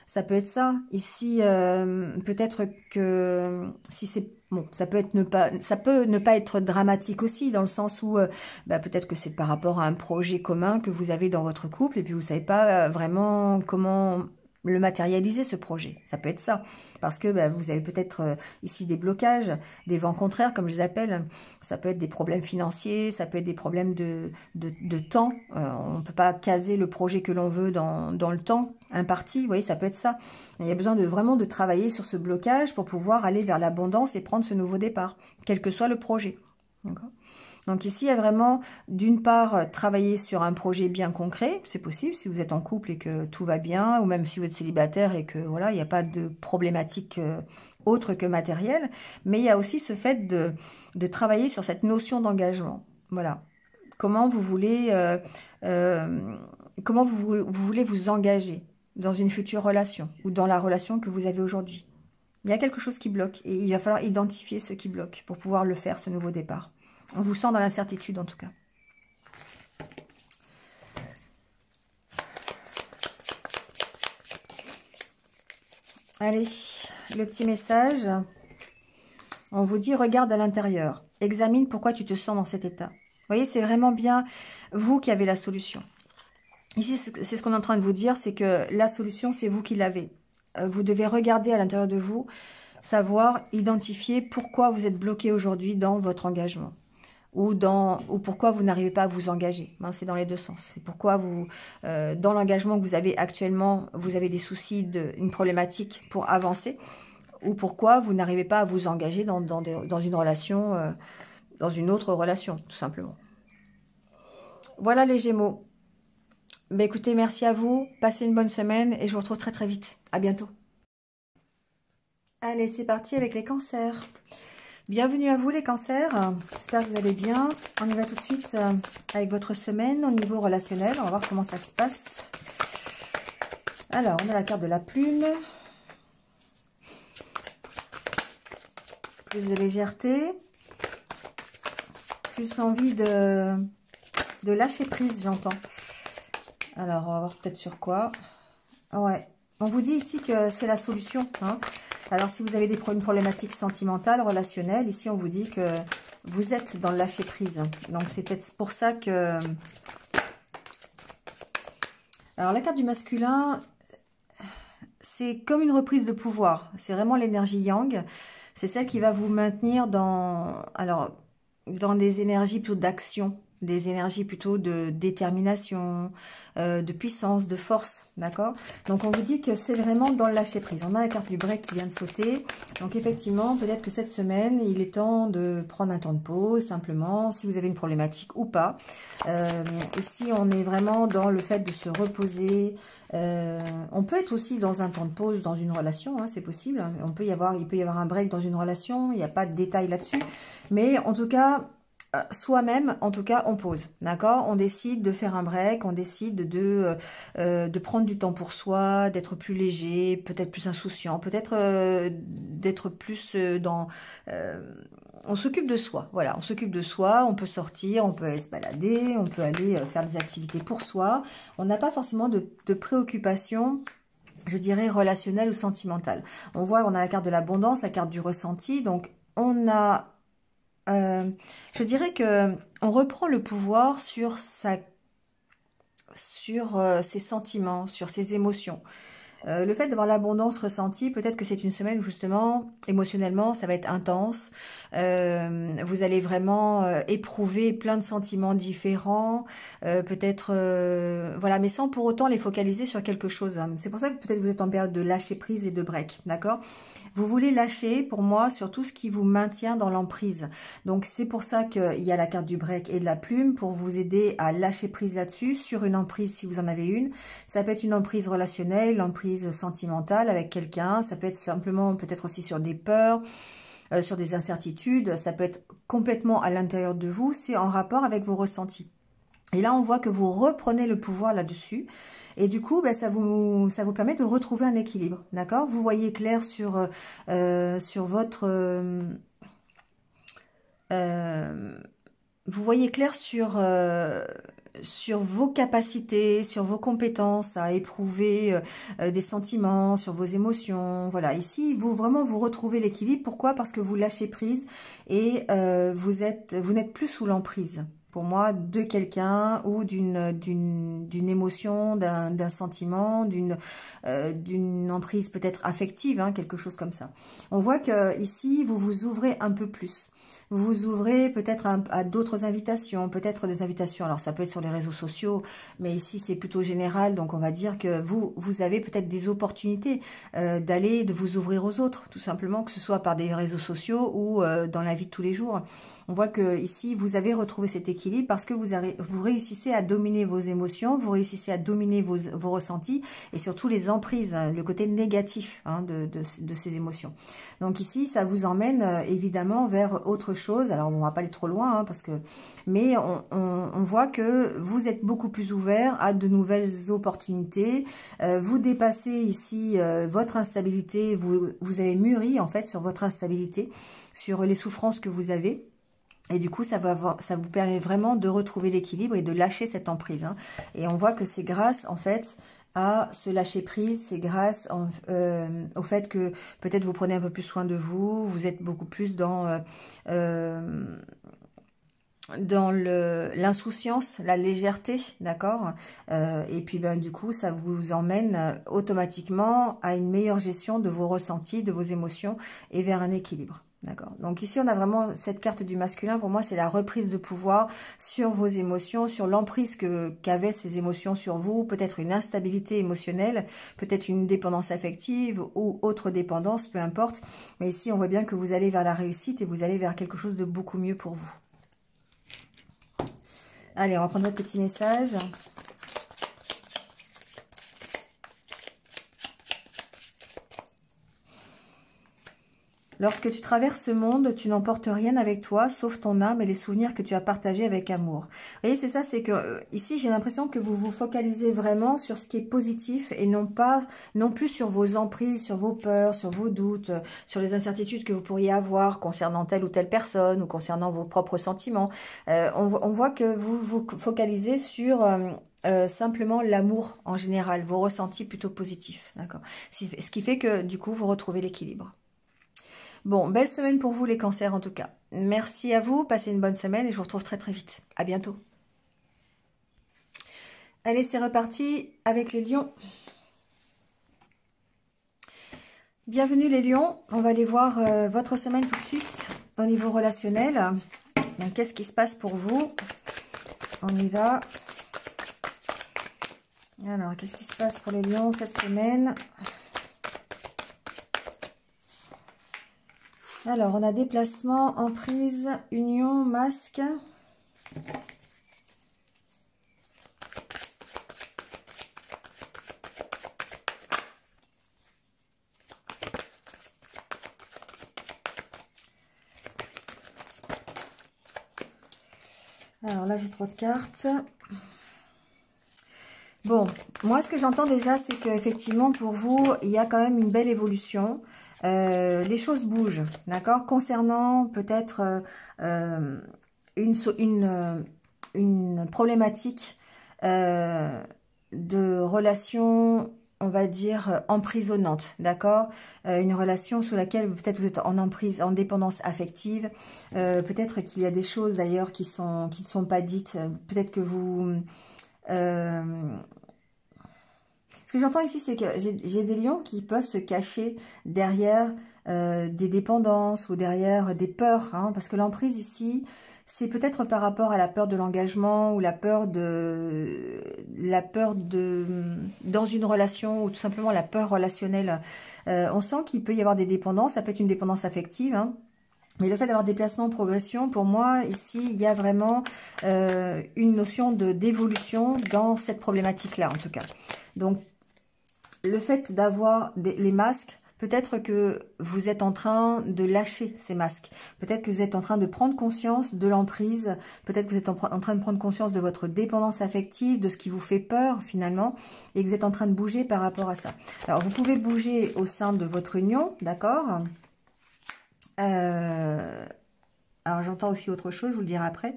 Ça peut être ça. Ici, peut-être que si c'est bon, ça peut ne pas être dramatique aussi, dans le sens où peut-être que c'est par rapport à un projet commun que vous avez dans votre couple, et puis vous savez pas vraiment comment le matérialiser, ce projet. Ça peut être ça. Parce que vous avez peut-être ici des blocages, des vents contraires, comme je les appelle. Ça peut être des problèmes financiers, ça peut être des problèmes de temps. On ne peut pas caser le projet que l'on veut dans le temps imparti. Vous voyez, ça peut être ça. Il y a besoin vraiment de travailler sur ce blocage pour pouvoir aller vers l'abondance et prendre ce nouveau départ, quel que soit le projet. D'accord ? Donc ici, il y a vraiment, d'une part, travailler sur un projet bien concret. C'est possible si vous êtes en couple et que tout va bien, ou même si vous êtes célibataire et que voilà, il n'y a pas de problématique autre que matérielle. Mais il y a aussi ce fait de travailler sur cette notion d'engagement. Voilà. Comment vous voulez, vous voulez vous engager dans une future relation ou dans la relation que vous avez aujourd'hui. Il y a quelque chose qui bloque et il va falloir identifier ce qui bloque pour pouvoir le faire, ce nouveau départ. On vous sent dans l'incertitude en tout cas. Allez, le petit message. On vous dit, regarde à l'intérieur. Examine pourquoi tu te sens dans cet état. Vous voyez, c'est vraiment bien vous qui avez la solution. Ici, c'est ce qu'on est en train de vous dire, c'est que la solution, c'est vous qui l'avez. Vous devez regarder à l'intérieur de vous, savoir identifier pourquoi vous êtes bloqué aujourd'hui dans votre engagement. Ou pourquoi vous n'arrivez pas à vous engager. Hein, c'est dans les deux sens. C'est pourquoi dans l'engagement que vous avez actuellement, vous avez des soucis, une problématique pour avancer, ou pourquoi vous n'arrivez pas à vous engager dans une relation, dans une autre relation, tout simplement. Voilà les Gémeaux. Écoutez, merci à vous, passez une bonne semaine et je vous retrouve très très vite. À bientôt. Allez, c'est parti avec les cancers. Bienvenue à vous les cancers, j'espère que vous allez bien. On y va tout de suite avec votre semaine au niveau relationnel, on va voir comment ça se passe. Alors, on a la carte de la plume. Plus de légèreté. Plus envie de lâcher prise, j'entends. Alors, on va voir peut-être sur quoi. Ouais, on vous dit ici que c'est la solution, hein. Alors, si vous avez une problématique sentimentale, relationnelle, ici, on vous dit que vous êtes dans le lâcher-prise. Donc, c'est peut-être pour ça que... Alors, la carte du masculin, c'est comme une reprise de pouvoir. C'est vraiment l'énergie yang. C'est celle qui va vous maintenir dans des énergies plutôt d'action, des énergies plutôt de détermination, de puissance, de force, d'accord? Donc, on vous dit que c'est vraiment dans le lâcher-prise. On a la carte du break qui vient de sauter. Donc, effectivement, peut-être que cette semaine, il est temps de prendre un temps de pause, simplement, si vous avez une problématique ou pas. Ici, on est vraiment dans le fait de se reposer. On peut être aussi dans un temps de pause dans une relation, hein, c'est possible. Il peut y avoir un break dans une relation, il n'y a pas de détails là-dessus. Mais en tout cas... soi-même, en tout cas, on pause, d'accord? On décide de faire un break, on décide de prendre du temps pour soi, d'être plus léger, peut-être plus insouciant, peut-être d'être plus dans... on s'occupe de soi, voilà, on s'occupe de soi, on peut sortir, on peut aller se balader, on peut aller faire des activités pour soi. On n'a pas forcément de préoccupations, je dirais, relationnelles ou sentimentales. On voit, on a la carte de l'abondance, la carte du ressenti, donc on a... je dirais que on reprend le pouvoir sur ses sentiments, sur ses émotions. Le fait d'avoir l'abondance ressentie, peut-être que c'est une semaine où justement, émotionnellement, ça va être intense. Vous allez vraiment éprouver plein de sentiments différents, peut-être, voilà, mais sans pour autant les focaliser sur quelque chose. Hein. C'est pour ça que peut-être vous êtes en période de lâcher prise et de break, d'accord? Vous voulez lâcher, pour moi, sur tout ce qui vous maintient dans l'emprise. Donc, c'est pour ça qu'il y a la carte du break et de la plume, pour vous aider à lâcher prise là-dessus, sur une emprise si vous en avez une. Ça peut être une emprise relationnelle, une emprise sentimentale avec quelqu'un. Ça peut être simplement, peut-être aussi sur des peurs, sur des incertitudes. Ça peut être complètement à l'intérieur de vous. C'est en rapport avec vos ressentis. Et là, on voit que vous reprenez le pouvoir là-dessus. Et du coup, ben, ça vous permet de retrouver un équilibre, d'accord? Vous voyez clair sur votre... vous voyez clair sur vos capacités, sur vos compétences à éprouver des sentiments, sur vos émotions. Voilà, ici, vous retrouvez l'équilibre. Pourquoi? Parce que vous lâchez prise et vous n'êtes plus sous l'emprise. Pour moi, de quelqu'un ou d'une émotion, d'un sentiment, d'une emprise peut-être affective, hein, quelque chose comme ça. On voit que ici, vous vous ouvrez un peu plus. Vous vous ouvrez peut-être à d'autres invitations, peut-être des invitations, alors ça peut être sur les réseaux sociaux, mais ici c'est plutôt général, donc on va dire que vous avez peut-être des opportunités de vous ouvrir aux autres, tout simplement, que ce soit par des réseaux sociaux ou dans la vie de tous les jours. On voit que ici vous avez retrouvé cet équilibre parce que vous réussissez à dominer vos émotions, vous réussissez à dominer vos ressentis et surtout les emprises, le côté négatif, hein, de ces émotions. Donc ici ça vous emmène évidemment vers autre chose. Alors on va pas aller trop loin, hein, mais on voit que vous êtes beaucoup plus ouvert à de nouvelles opportunités. Vous dépassez ici votre instabilité. Vous avez mûri en fait sur votre instabilité, sur les souffrances que vous avez. Et du coup, ça vous permet vraiment de retrouver l'équilibre et de lâcher cette emprise, hein. Et on voit que c'est grâce, en fait, à ce lâcher prise, c'est grâce au fait que peut-être vous prenez un peu plus soin de vous, vous êtes beaucoup plus dans l'insouciance, la légèreté, d'accord, et puis ben du coup ça vous emmène automatiquement à une meilleure gestion de vos ressentis, de vos émotions et vers un équilibre. D'accord. Donc ici, on a vraiment cette carte du masculin. Pour moi, c'est la reprise de pouvoir sur vos émotions, sur l'emprise qu'avaient ces émotions sur vous. Peut-être une instabilité émotionnelle, peut-être une dépendance affective ou autre dépendance, peu importe. Mais ici, on voit bien que vous allez vers la réussite et vous allez vers quelque chose de beaucoup mieux pour vous. Allez, on va prendre notre petit message. Lorsque tu traverses ce monde, tu n'emportes rien avec toi, sauf ton âme et les souvenirs que tu as partagés avec amour. Vous voyez, c'est ça, c'est que ici, j'ai l'impression que vous vous focalisez vraiment sur ce qui est positif et non plus sur vos emprises, sur vos peurs, sur vos doutes, sur les incertitudes que vous pourriez avoir concernant telle ou telle personne ou concernant vos propres sentiments. On voit que vous vous focalisez sur... simplement l'amour en général, vos ressentis plutôt positifs, d'accord. Ce qui fait que du coup vous retrouvez l'équilibre. Bon, belle semaine pour vous les cancers en tout cas. Merci à vous, passez une bonne semaine et je vous retrouve très très vite. À bientôt. Allez, c'est reparti avec les lions. Bienvenue les lions, on va aller voir votre semaine tout de suite au niveau relationnel. Donc qu'est-ce qui se passe pour vous? On y va. Alors, qu'est-ce qui se passe pour les lions cette semaine? Alors, on a déplacement, emprise, union, masque. Alors là, j'ai trop de cartes. Bon, moi, ce que j'entends déjà, c'est qu'effectivement, pour vous, il y a quand même une belle évolution. Les choses bougent, d'accord? Concernant peut-être une problématique de relation, on va dire, emprisonnante, d'accord? Une relation sous laquelle peut-être vous êtes en emprise, en dépendance affective. Peut-être qu'il y a des choses d'ailleurs qui ne sont pas dites. Peut-être que vous... Ce que j'entends ici, c'est que j'ai des lions qui peuvent se cacher derrière des dépendances ou derrière des peurs, hein, parce que l'emprise ici, c'est peut-être par rapport à la peur de l'engagement ou la peur dans une relation ou tout simplement la peur relationnelle. On sent qu'il peut y avoir des dépendances, ça peut être une dépendance affective, hein. Mais le fait d'avoir déplacement, progression, pour moi, ici, il y a vraiment une notion d'évolution dans cette problématique-là, en tout cas. Donc, le fait d'avoir les masques, Peut-être que vous êtes en train de lâcher ces masques. Peut-être que vous êtes en train de prendre conscience de l'emprise. Peut-être que vous êtes en train de prendre conscience de votre dépendance affective, de ce qui vous fait peur finalement, et que vous êtes en train de bouger par rapport à ça. Alors, vous pouvez bouger au sein de votre union, d'accord? Alors, j'entends aussi autre chose, je vous le dirai après.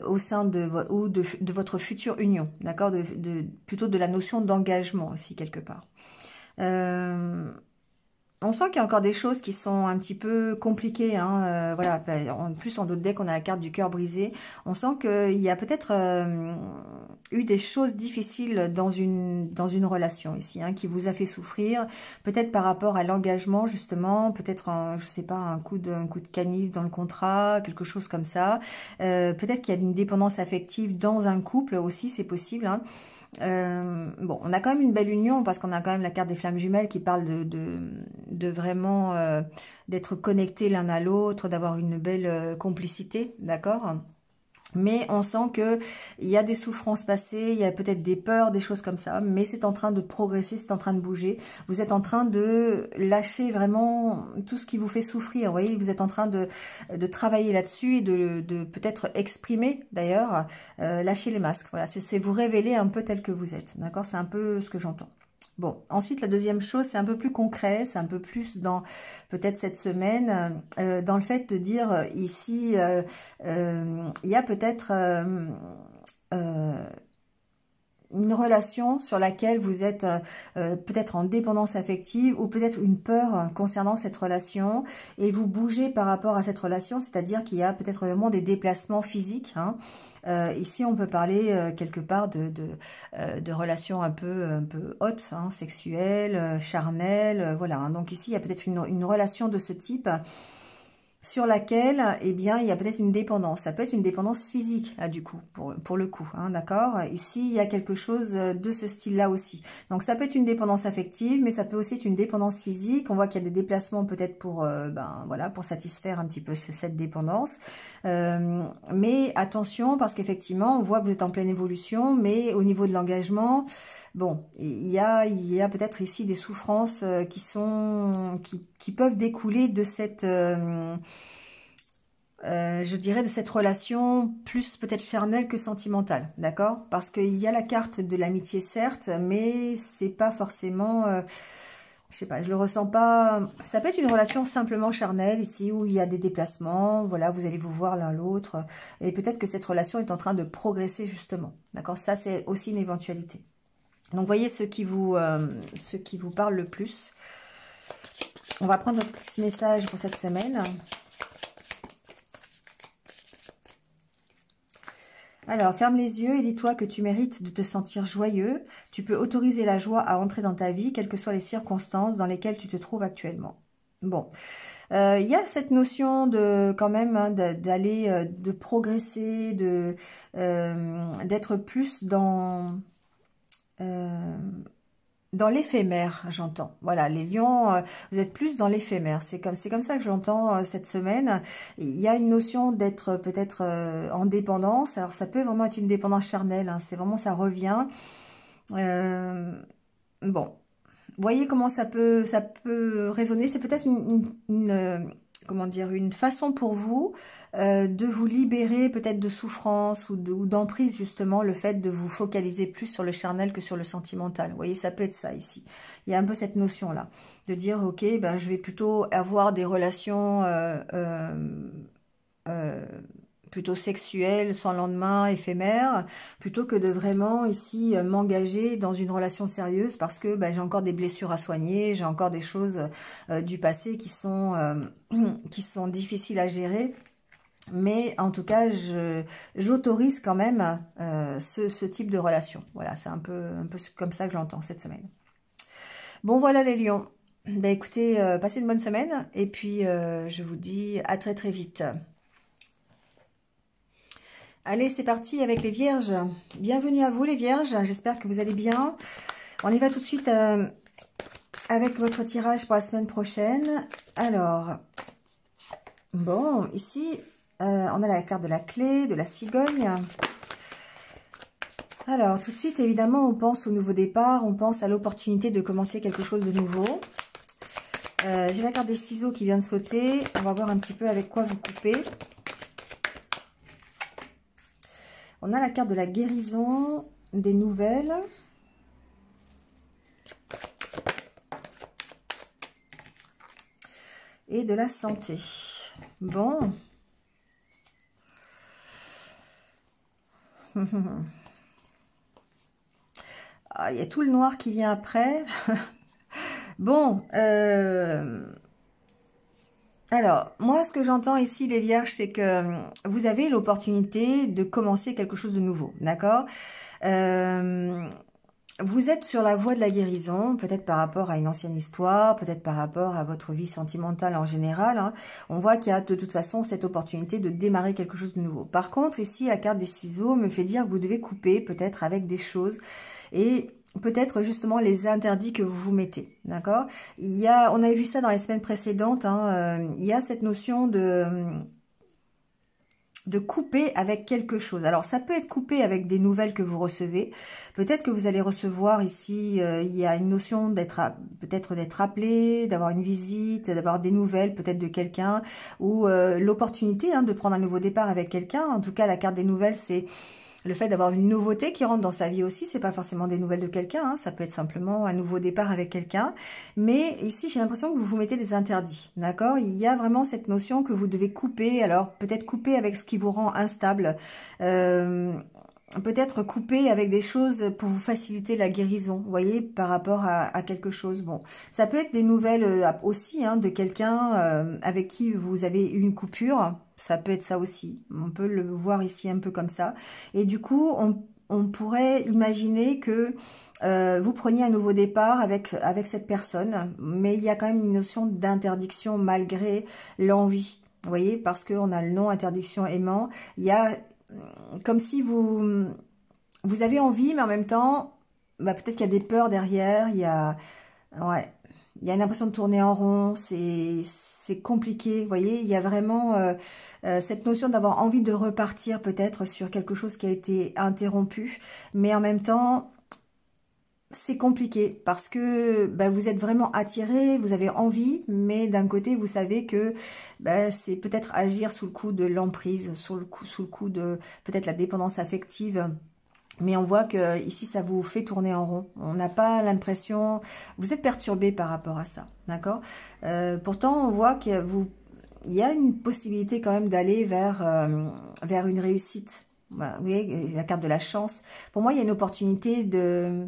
Au sein de votre future union, d'accord, plutôt de la notion d'engagement aussi quelque part. On sent qu'il y a encore des choses qui sont un petit peu compliquées, hein, voilà. En plus, en d'autres decks, on a la carte du cœur brisé. On sent qu'il y a peut-être eu des choses difficiles dans une relation ici, hein, qui vous a fait souffrir. Peut-être par rapport à l'engagement, justement. Peut-être, je sais pas, un coup de canif dans le contrat, quelque chose comme ça. Peut-être qu'il y a une dépendance affective dans un couple aussi, c'est possible, hein. Bon, on a quand même une belle union parce qu'on a quand même la carte des flammes jumelles qui parle de vraiment d'être connectés l'un à l'autre, d'avoir une belle complicité, d'accord? Mais on sent que il y a des souffrances passées, il y a peut-être des peurs, des choses comme ça, mais c'est en train de progresser, c'est en train de bouger. Vous êtes en train de lâcher vraiment tout ce qui vous fait souffrir, vous voyez, vous êtes en train de travailler là-dessus et de peut-être exprimer, d'ailleurs, lâcher les masques. Voilà, c'est vous révéler un peu tel que vous êtes, d'accord? C'est un peu ce que j'entends. Bon, ensuite, la deuxième chose, c'est un peu plus concret, c'est un peu plus dans, peut-être cette semaine, dans le fait de dire, ici, il y a peut-être une relation sur laquelle vous êtes peut-être en dépendance affective ou peut-être une peur concernant cette relation et vous bougez par rapport à cette relation, c'est-à-dire qu'il y a peut-être vraiment des déplacements physiques, hein. Ici, on peut parler quelque part de relations un peu hautes, hein, sexuelles, charnelles, voilà, hein. Donc ici, il y a peut-être une relation de ce type sur laquelle, eh bien, il y a peut-être une dépendance. Ça peut être une dépendance physique, là, du coup, pour le coup, hein, d'accord? Ici, il y a quelque chose de ce style-là aussi. Donc, ça peut être une dépendance affective, mais ça peut aussi être une dépendance physique. On voit qu'il y a des déplacements peut-être pour, voilà, pour satisfaire un petit peu cette dépendance. Mais attention, parce qu'effectivement, on voit que vous êtes en pleine évolution, mais au niveau de l'engagement, bon, il y a peut-être ici des souffrances qui peuvent découler de cette, je dirais, de cette relation plus peut-être charnelle que sentimentale, d'accord? Parce qu'il y a la carte de l'amitié, certes, mais c'est pas forcément, je sais pas, je le ressens pas. Ça peut être une relation simplement charnelle ici, où il y a des déplacements, voilà, vous allez vous voir l'un l'autre, et peut-être que cette relation est en train de progresser justement, d'accord? Ça, c'est aussi une éventualité. Donc, voyez ce qui vous parle le plus. On va prendre notre petit message pour cette semaine. Alors, ferme les yeux et dis-toi que tu mérites de te sentir joyeux. Tu peux autoriser la joie à entrer dans ta vie, quelles que soient les circonstances dans lesquelles tu te trouves actuellement. Bon, il y a cette notion de quand même, hein, d'aller, de progresser, d'être plus dans l'éphémère, j'entends. Voilà, les lions, vous êtes plus dans l'éphémère. C'est comme ça que j'entends cette semaine. Il y a une notion d'être peut-être en dépendance. Alors, ça peut vraiment être une dépendance charnelle, hein. C'est vraiment, ça revient. Bon, voyez comment ça peut résonner. C'est peut-être comment dire, une façon pour vous de vous libérer peut-être de souffrance ou d'emprise, justement, le fait de vous focaliser plus sur le charnel que sur le sentimental. Vous voyez, ça peut être ça ici. Il y a un peu cette notion-là, de dire, ok, ben, je vais plutôt avoir des relations plutôt sexuelles, sans lendemain, éphémères, plutôt que de vraiment ici m'engager dans une relation sérieuse parce que ben, j'ai encore des blessures à soigner, j'ai encore des choses du passé qui sont difficiles à gérer. Mais en tout cas, j'autorise quand même ce type de relation. Voilà, c'est un peu comme ça que j'entends cette semaine. Bon, voilà les lions. Ben, écoutez, passez une bonne semaine. Et puis, je vous dis à très très vite. Allez, c'est parti avec les vierges. Bienvenue à vous les vierges. J'espère que vous allez bien. On y va tout de suite avec votre tirage pour la semaine prochaine. Alors, bon, ici... on a la carte de la clé, de la cigogne. Alors, tout de suite, évidemment, on pense au nouveau départ, on pense à l'opportunité de commencer quelque chose de nouveau. J'ai la carte des ciseaux qui vient de sauter. On va voir un petit peu avec quoi vous coupez. On a la carte de la guérison, des nouvelles. Et de la santé. Bon. Ah, il y a tout le noir qui vient après. Bon. Alors, moi, ce que j'entends ici, les vierges, c'est que vous avez l'opportunité de commencer quelque chose de nouveau. D'accord? Vous êtes sur la voie de la guérison, peut-être par rapport à une ancienne histoire, peut-être par rapport à votre vie sentimentale en général. Hein. On voit qu'il y a de toute façon cette opportunité de démarrer quelque chose de nouveau. Par contre, ici, la carte des ciseaux me fait dire que vous devez couper peut-être avec des choses et peut-être justement les interdits que vous vous mettez. D'accord? On a vu ça dans les semaines précédentes. Hein, il y a cette notion de couper avec quelque chose. Alors, ça peut être coupé avec des nouvelles que vous recevez. Peut-être que vous allez recevoir ici, il y a une notion peut-être d'être appelé, d'avoir une visite, d'avoir des nouvelles peut-être de quelqu'un, ou l'opportunité de prendre un nouveau départ avec quelqu'un. En tout cas, la carte des nouvelles, c'est le fait d'avoir une nouveauté qui rentre dans sa vie aussi. C'est pas forcément des nouvelles de quelqu'un, hein, ça peut être simplement un nouveau départ avec quelqu'un. Mais ici, j'ai l'impression que vous vous mettez des interdits, d'accord? Il y a vraiment cette notion que vous devez couper. Alors, peut-être couper avec ce qui vous rend instable. Peut-être couper avec des choses pour vous faciliter la guérison, vous voyez, par rapport à quelque chose. Bon, ça peut être des nouvelles aussi de quelqu'un avec qui vous avez eu une coupure. Ça peut être ça aussi. On peut le voir ici un peu comme ça. Et du coup, on pourrait imaginer que vous preniez un nouveau départ avec cette personne. Mais il y a quand même une notion d'interdiction malgré l'envie. Vous voyez, parce qu'on a le nom interdiction aimant. Il y a comme si vous avez envie, mais en même temps, peut-être qu'il y a des peurs derrière. Il y a une impression de tourner en rond. C'est compliqué. Vous voyez, il y a vraiment cette notion d'avoir envie de repartir peut-être sur quelque chose qui a été interrompu. Mais en même temps, c'est compliqué parce que vous êtes vraiment attiré, vous avez envie, mais d'un côté, vous savez que c'est peut-être agir sous le coup de l'emprise, sous le coup de peut-être la dépendance affective. Mais on voit que ici, ça vous fait tourner en rond. On n'a pas l'impression... Vous êtes perturbé par rapport à ça, d'accord? Pourtant, on voit qu'il y a une possibilité quand même d'aller vers une réussite. Voilà, vous voyez, la carte de la chance. Pour moi, il y a une opportunité de...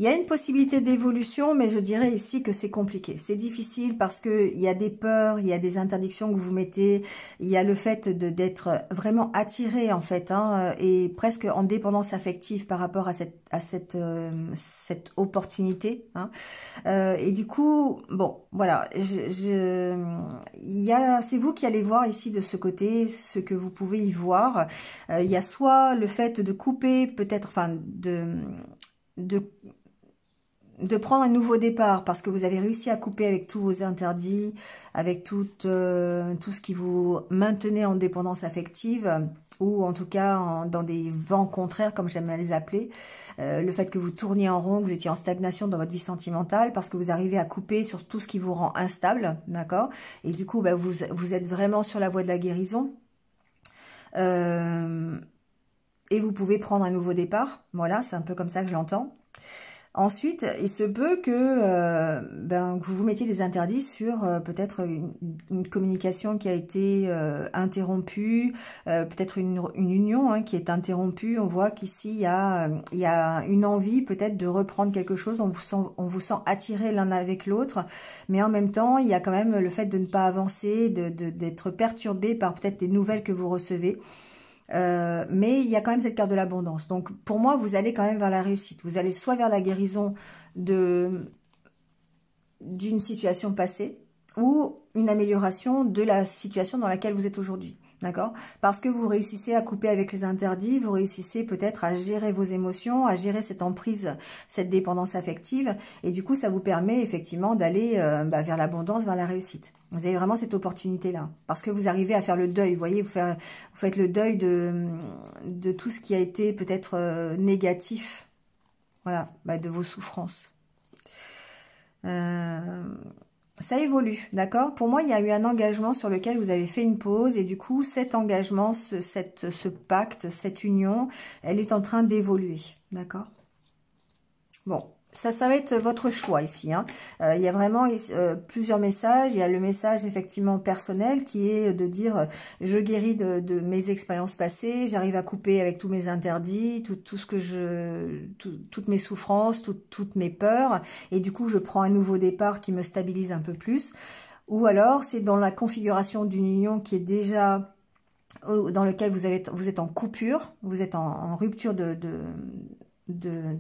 Il y a une possibilité d'évolution, mais je dirais ici que c'est compliqué. C'est difficile parce que il y a des peurs, il y a des interdictions que vous mettez, il y a le fait d'être vraiment attiré en fait, et presque en dépendance affective par rapport à cette opportunité. Et du coup, bon, voilà, c'est vous qui allez voir ici de ce côté ce que vous pouvez y voir. Il y a soit le fait de couper, peut-être, enfin, de prendre un nouveau départ parce que vous avez réussi à couper avec tous vos interdits, avec tout ce qui vous maintenait en dépendance affective ou en tout cas dans des vents contraires comme j'aime les appeler. Le fait que vous tourniez en rond, que vous étiez en stagnation dans votre vie sentimentale parce que vous arrivez à couper sur tout ce qui vous rend instable, d'accord? Et du coup, vous êtes vraiment sur la voie de la guérison. Et vous pouvez prendre un nouveau départ. Voilà, c'est un peu comme ça que je l'entends. Ensuite, il se peut que vous vous mettiez des interdits sur peut-être une communication qui a été interrompue, peut-être une union qui est interrompue. On voit qu'ici, il y a une envie peut-être de reprendre quelque chose. On vous sent attiré l'un avec l'autre, mais en même temps, il y a quand même le fait de ne pas avancer, d'être perturbé par peut-être des nouvelles que vous recevez. Mais il y a quand même cette carte de l'abondance. Donc, pour moi, vous allez quand même vers la réussite. Vous allez soit vers la guérison d'une situation passée ou une amélioration de la situation dans laquelle vous êtes aujourd'hui. D'accord? Parce que vous réussissez à couper avec les interdits, vous réussissez peut-être à gérer vos émotions, à gérer cette emprise, cette dépendance affective. Et du coup, ça vous permet effectivement d'aller vers l'abondance, vers la réussite. Vous avez vraiment cette opportunité-là. Parce que vous arrivez à faire le deuil, vous voyez, vous faites le deuil de tout ce qui a été peut-être négatif. Voilà, de vos souffrances. Ça évolue, d'accord? Pour moi, il y a eu un engagement sur lequel vous avez fait une pause et du coup, cet engagement, ce pacte, cette union, elle est en train d'évoluer, d'accord? Bon, ça va être votre choix ici, hein. Il y a vraiment plusieurs messages. Il y a le message effectivement personnel qui est de dire je guéris de mes expériences passées, j'arrive à couper avec tous mes interdits, tout ce que toutes mes souffrances, toutes mes peurs, et du coup je prends un nouveau départ qui me stabilise un peu plus. Ou alors c'est dans la configuration d'une union qui est déjà dans lequel vous êtes en coupure, vous êtes en rupture de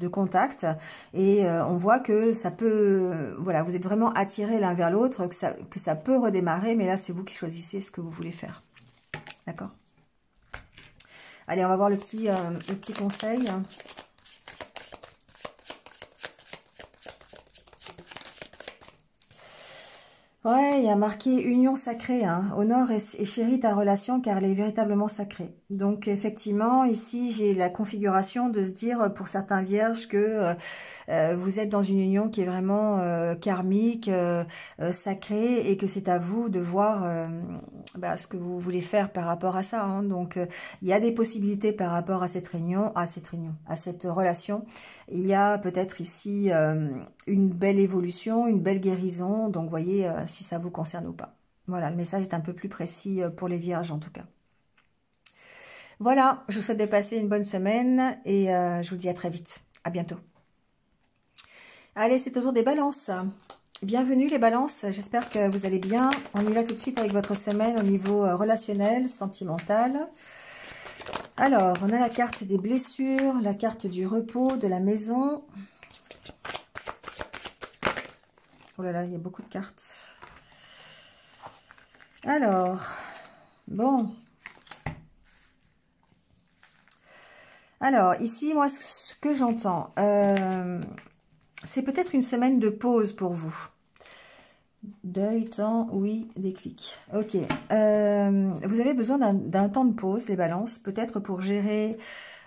contact, et on voit que ça peut, voilà, vous êtes vraiment attirés l'un vers l'autre, que ça peut redémarrer, mais là c'est vous qui choisissez ce que vous voulez faire, d'accord? Allez, on va voir le petit conseil. Ouais, il y a marqué union sacrée, hein. Honore et chéris ta relation car elle est véritablement sacrée. Donc effectivement, ici j'ai la configuration de se dire pour certains vierges que vous êtes dans une union qui est vraiment karmique, sacrée, et que c'est à vous de voir ce que vous voulez faire par rapport à ça, hein. Donc il y a des possibilités par rapport à cette relation. Il y a peut-être ici une belle évolution, une belle guérison. Donc voyez si ça vous concerne ou pas. Voilà, le message est un peu plus précis pour les vierges en tout cas. Voilà, je vous souhaite de passer une bonne semaine et je vous dis à très vite. À bientôt. Allez, c'est au tour des balances. Bienvenue les balances, j'espère que vous allez bien. On y va tout de suite avec votre semaine au niveau relationnel, sentimental. Alors, on a la carte des blessures, la carte du repos, de la maison. Oh là là, il y a beaucoup de cartes. Alors, bon. Alors, ici, moi, ce que j'entends, c'est peut-être une semaine de pause pour vous. Deuil, temps, oui, déclic. Ok. Vous avez besoin d'un temps de pause, les balances, peut-être pour gérer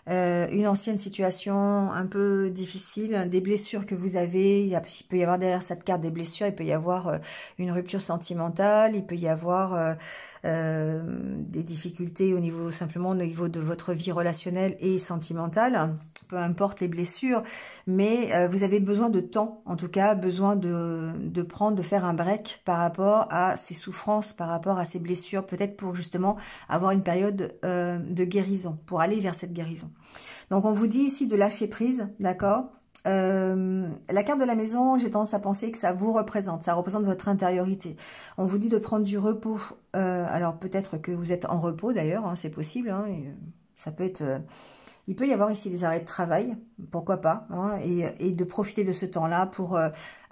une ancienne situation un peu difficile, des blessures que vous avez. Il peut y avoir derrière cette carte des blessures, il peut y avoir une rupture sentimentale, il peut y avoir des difficultés simplement au niveau de votre vie relationnelle et sentimentale. Peu importe les blessures, mais vous avez besoin de temps, en tout cas, besoin de faire un break par rapport à ces souffrances, par rapport à ces blessures, peut-être pour justement avoir une période de guérison, pour aller vers cette guérison. Donc on vous dit ici de lâcher prise, d'accord? La carte de la maison, j'ai tendance à penser que ça représente votre intériorité. On vous dit de prendre du repos. Alors peut-être que vous êtes en repos d'ailleurs, hein, c'est possible, hein, et ça peut être... il peut y avoir ici des arrêts de travail, pourquoi pas, hein, et de profiter de ce temps-là pour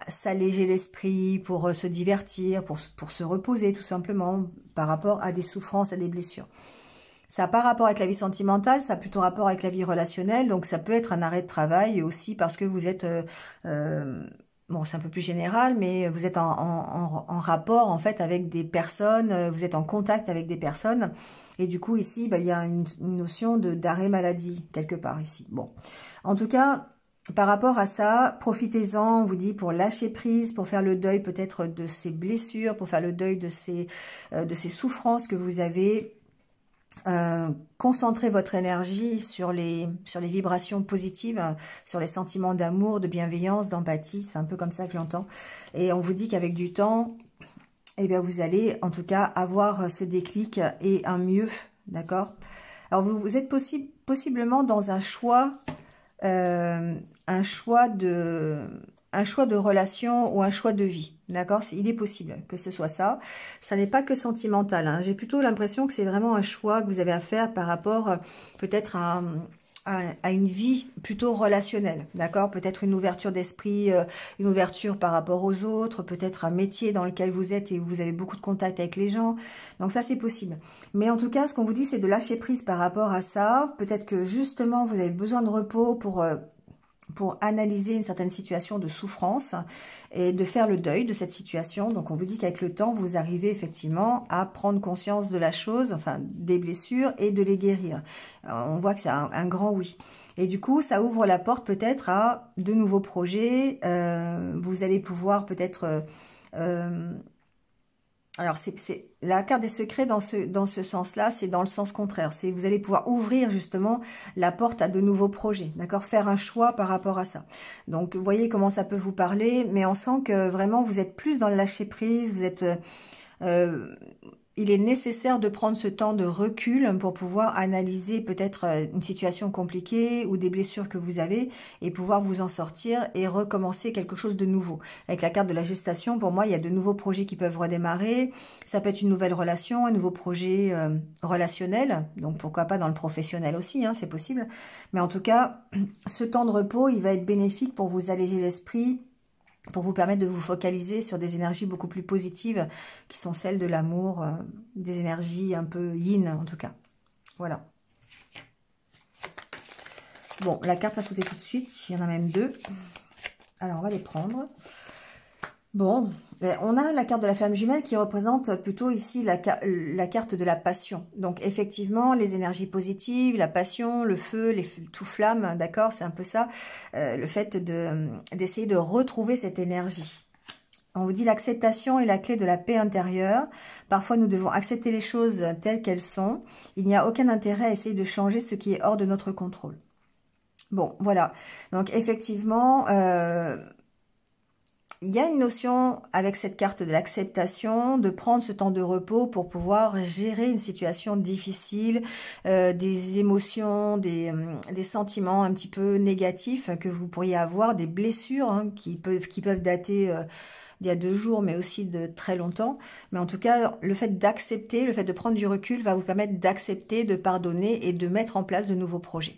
s'alléger l'esprit, pour se divertir, pour se reposer tout simplement par rapport à des souffrances, à des blessures. Ça n'a pas rapport avec la vie sentimentale, ça a plutôt rapport avec la vie relationnelle, donc ça peut être un arrêt de travail aussi parce que vous êtes... bon, c'est un peu plus général, mais vous êtes en rapport en fait avec des personnes, vous êtes en contact avec des personnes. Et du coup, ici, il y a une notion d'arrêt maladie, quelque part ici. Bon, en tout cas, par rapport à ça, profitez-en, on vous dit, pour lâcher prise, pour faire le deuil peut-être de ces blessures, pour faire le deuil de ces souffrances que vous avez. Concentrez votre énergie sur les vibrations positives, sur les sentiments d'amour, de bienveillance, d'empathie. C'est un peu comme ça que j'entends. Et on vous dit qu'avec du temps... eh bien, vous allez, en tout cas, avoir ce déclic et un mieux, d'accord? Alors, vous êtes possiblement dans un choix de relation ou un choix de vie, d'accord? Il est possible que ce soit ça. Ça n'est pas que sentimental, hein. J'ai plutôt l'impression que c'est vraiment un choix que vous avez à faire par rapport peut-être à à une vie plutôt relationnelle, d'accord? Peut-être une ouverture d'esprit, une ouverture par rapport aux autres, peut-être un métier dans lequel vous êtes et où vous avez beaucoup de contact avec les gens. Donc ça, c'est possible. Mais en tout cas, ce qu'on vous dit, c'est de lâcher prise par rapport à ça. Peut-être que justement, vous avez besoin de repos pour analyser une certaine situation de souffrance et de faire le deuil de cette situation. Donc on vous dit qu'avec le temps, vous arrivez effectivement à prendre conscience de la chose, enfin des blessures, et de les guérir. On voit que c'est un grand oui. Et du coup, ça ouvre la porte peut-être à de nouveaux projets. Vous allez pouvoir peut-être... alors, c'est la carte des secrets dans ce sens-là, c'est dans le sens contraire. C'est vous allez pouvoir ouvrir justement la porte à de nouveaux projets, d'accord? Faire un choix par rapport à ça. Donc, vous voyez comment ça peut vous parler, mais on sent que vraiment vous êtes plus dans le lâcher-prise, vous êtes... il est nécessaire de prendre ce temps de recul pour pouvoir analyser peut-être une situation compliquée ou des blessures que vous avez et pouvoir vous en sortir et recommencer quelque chose de nouveau. Avec la carte de la gestation, pour moi, il y a de nouveaux projets qui peuvent redémarrer. Ça peut être une nouvelle relation, un nouveau projet relationnel. Donc, pourquoi pas dans le professionnel aussi, hein, c'est possible. Mais en tout cas, ce temps de repos, il va être bénéfique pour vous alléger l'esprit, pour vous permettre de vous focaliser sur des énergies beaucoup plus positives qui sont celles de l'amour, des énergies un peu yin en tout cas. Voilà. Bon, la carte a sauté tout de suite, il y en a même deux. Alors, on va les prendre. Bon, on a la carte de la flamme jumelle qui représente plutôt ici la carte de la passion. Donc effectivement, les énergies positives, la passion, le feu, tout flamme, d'accord, c'est un peu ça, le fait d'essayer de retrouver cette énergie. On vous dit l'acceptation est la clé de la paix intérieure. Parfois, nous devons accepter les choses telles qu'elles sont. Il n'y a aucun intérêt à essayer de changer ce qui est hors de notre contrôle. Bon, voilà. Donc effectivement... il y a une notion avec cette carte de l'acceptation, de prendre ce temps de repos pour pouvoir gérer une situation difficile, des émotions, des sentiments un petit peu négatifs que vous pourriez avoir, des blessures hein, qui peuvent dater d'il y a 2 jours, mais aussi de très longtemps. Mais en tout cas, le fait d'accepter, le fait de prendre du recul va vous permettre d'accepter, de pardonner et de mettre en place de nouveaux projets.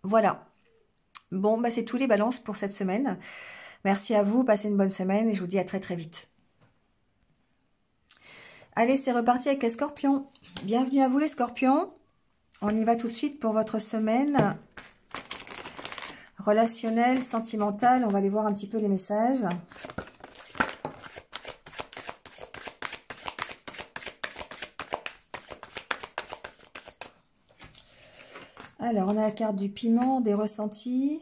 Voilà. Bon, bah c'est tous les balances pour cette semaine. Merci à vous, passez une bonne semaine et je vous dis à très très vite. Allez, c'est reparti avec les scorpions. Bienvenue à vous les scorpions. On y va tout de suite pour votre semaine relationnelle, sentimentale. On va aller voir un petit peu les messages. Alors, on a la carte du piment, des ressentis.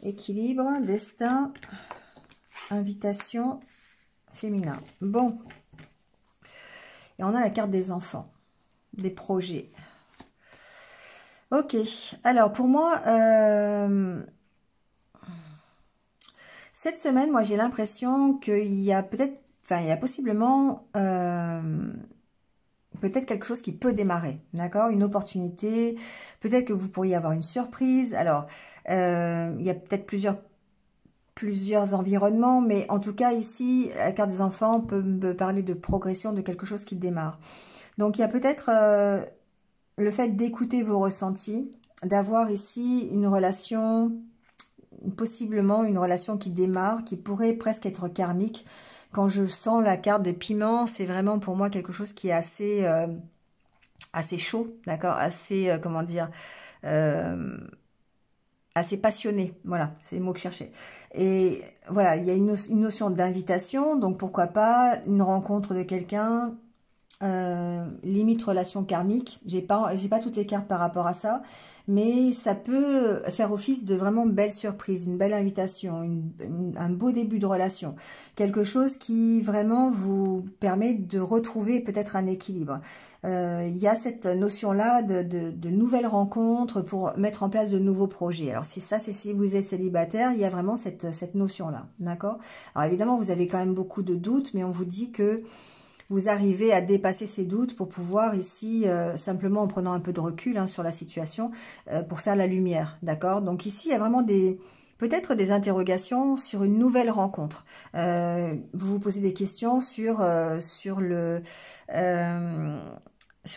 Équilibre, destin, invitation, féminin. Bon. Et on a la carte des enfants, des projets. Ok. Alors, pour moi, cette semaine, moi, j'ai l'impression qu'il y a peut-être, enfin, il y a possiblement peut-être quelque chose qui peut démarrer, d'accord? Une opportunité, peut-être que vous pourriez avoir une surprise. Alors, il y a peut-être plusieurs environnements, mais en tout cas, ici, la carte des enfants peut me parler de progression, de quelque chose qui démarre. Donc, il y a peut-être le fait d'écouter vos ressentis, d'avoir ici une relation, possiblement une relation qui démarre, qui pourrait presque être karmique. Quand je sens la carte de piment, c'est vraiment pour moi quelque chose qui est assez chaud, d'accord, assez, comment dire, assez passionné, voilà, c'est le mot que je cherchais. Et voilà, il y a une notion d'invitation, donc pourquoi pas une rencontre de quelqu'un, limite relation karmique. J'ai pas toutes les cartes par rapport à ça, mais ça peut faire office de vraiment belle surprise, une belle invitation, un beau début de relation, quelque chose qui vraiment vous permet de retrouver peut-être un équilibre. Il y a cette notion-là de nouvelles rencontres pour mettre en place de nouveaux projets. Alors c'est ça, c'est si vous êtes célibataire, il y a vraiment cette notion-là, d'accord? Alors évidemment, vous avez quand même beaucoup de doutes, mais on vous dit que vous arrivez à dépasser ces doutes pour pouvoir ici, simplement en prenant un peu de recul hein, sur la situation, pour faire la lumière, d'accord? Donc ici, il y a vraiment peut-être des interrogations sur une nouvelle rencontre. Vous vous posez des questions sur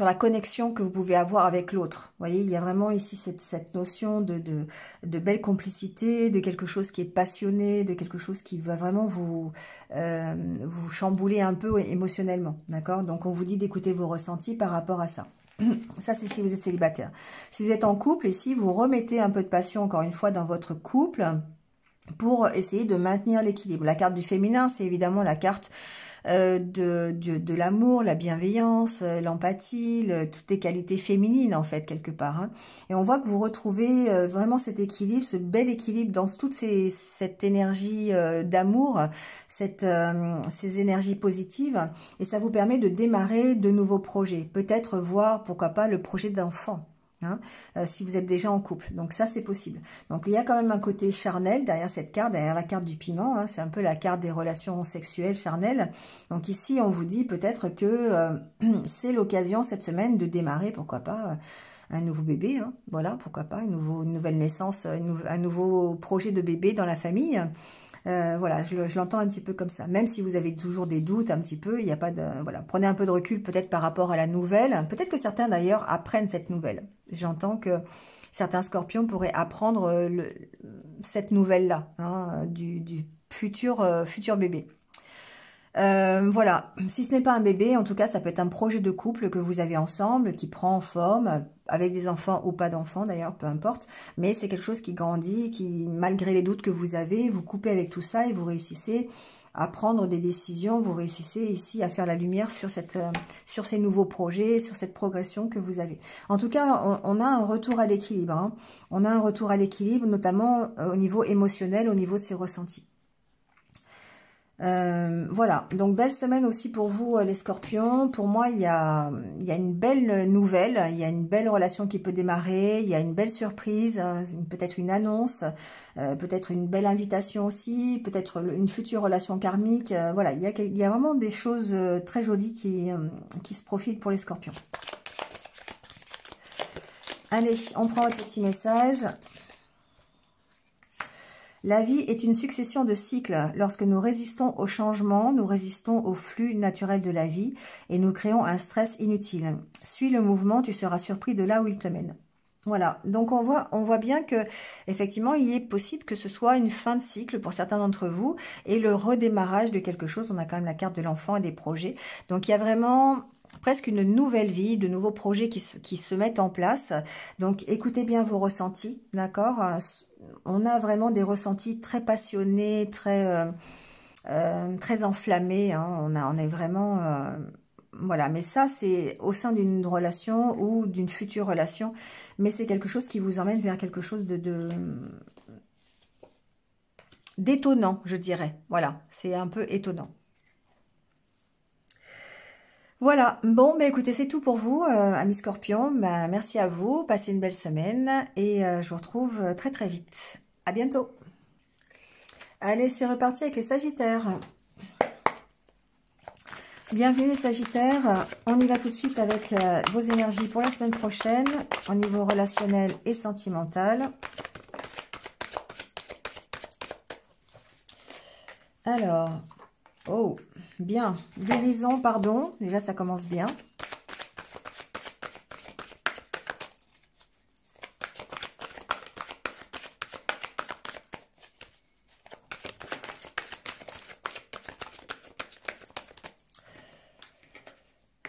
la connexion que vous pouvez avoir avec l'autre. Vous voyez, il y a vraiment ici cette notion de belle complicité, de quelque chose qui est passionné, de quelque chose qui va vraiment vous chambouler un peu émotionnellement. D'accord? Donc, on vous dit d'écouter vos ressentis par rapport à ça. Ça, c'est si vous êtes célibataire. Si vous êtes en couple, ici, vous remettez un peu de passion, encore une fois, dans votre couple pour essayer de maintenir l'équilibre. La carte du féminin, c'est évidemment la carte de l'amour, la bienveillance, l'empathie, toutes les qualités féminines en fait quelque part. Hein. Et on voit que vous retrouvez vraiment cet équilibre, ce bel équilibre dans toute cette énergie d'amour, ces énergies positives. Et ça vous permet de démarrer de nouveaux projets. Peut-être voir, pourquoi pas, le projet d'enfant. Hein, si vous êtes déjà en couple. Donc ça, c'est possible. Donc il y a quand même un côté charnel derrière cette carte, derrière la carte du piment. Hein, c'est un peu la carte des relations sexuelles charnelles. Donc ici, on vous dit peut-être que c'est l'occasion cette semaine de démarrer, pourquoi pas, un nouveau bébé. Hein, voilà, pourquoi pas, une nouvelle naissance, un nouveau projet de bébé dans la famille. Voilà, je l'entends un petit peu comme ça. Même si vous avez toujours des doutes un petit peu, il n'y a pas de... Voilà, prenez un peu de recul peut-être par rapport à la nouvelle. Peut-être que certains d'ailleurs apprennent cette nouvelle. J'entends que certains scorpions pourraient apprendre cette nouvelle-là, hein, du futur bébé. Voilà, si ce n'est pas un bébé, en tout cas, ça peut être un projet de couple que vous avez ensemble, qui prend forme, avec des enfants ou pas d'enfants d'ailleurs, peu importe. Mais c'est quelque chose qui grandit, qui, malgré les doutes que vous avez, vous coupez avec tout ça et vous réussissez à prendre des décisions, vous réussissez ici à faire la lumière sur ces nouveaux projets, sur cette progression que vous avez. En tout cas, on a un retour à l'équilibre. Hein. On a un retour à l'équilibre, notamment au niveau émotionnel, au niveau de ses ressentis. Voilà, donc belle semaine aussi pour vous les scorpions. Pour moi, il y a une belle nouvelle, il y a une belle relation qui peut démarrer, il y a une belle surprise, peut-être une annonce, peut-être une belle invitation aussi, peut-être une future relation karmique. Voilà, il y a vraiment des choses très jolies qui se profilent pour les scorpions. Allez, on prend un petit message. La vie est une succession de cycles. Lorsque nous résistons au changement, nous résistons au flux naturel de la vie et nous créons un stress inutile. Suis le mouvement, tu seras surpris de là où il te mène. Voilà, donc on voit bien que effectivement il est possible que ce soit une fin de cycle pour certains d'entre vous et le redémarrage de quelque chose. On a quand même la carte de l'enfant et des projets. Donc il y a vraiment presque une nouvelle vie, de nouveaux projets qui se mettent en place. Donc écoutez bien vos ressentis, d'accord ? On a vraiment des ressentis très passionnés, très enflammés. Hein. On est vraiment... voilà, mais ça, c'est au sein d'une relation ou d'une future relation. Mais c'est quelque chose qui vous emmène vers quelque chose d'étonnant, je dirais. Voilà, c'est un peu étonnant. Voilà, bon, bah écoutez, c'est tout pour vous, amis scorpions. Bah, merci à vous, passez une belle semaine et je vous retrouve très très vite. À bientôt. Allez, c'est reparti avec les sagittaires. Bienvenue les sagittaires. On y va tout de suite avec vos énergies pour la semaine prochaine, au niveau relationnel et sentimental. Alors... Oh, bien. Guérison, pardon. Déjà, ça commence bien.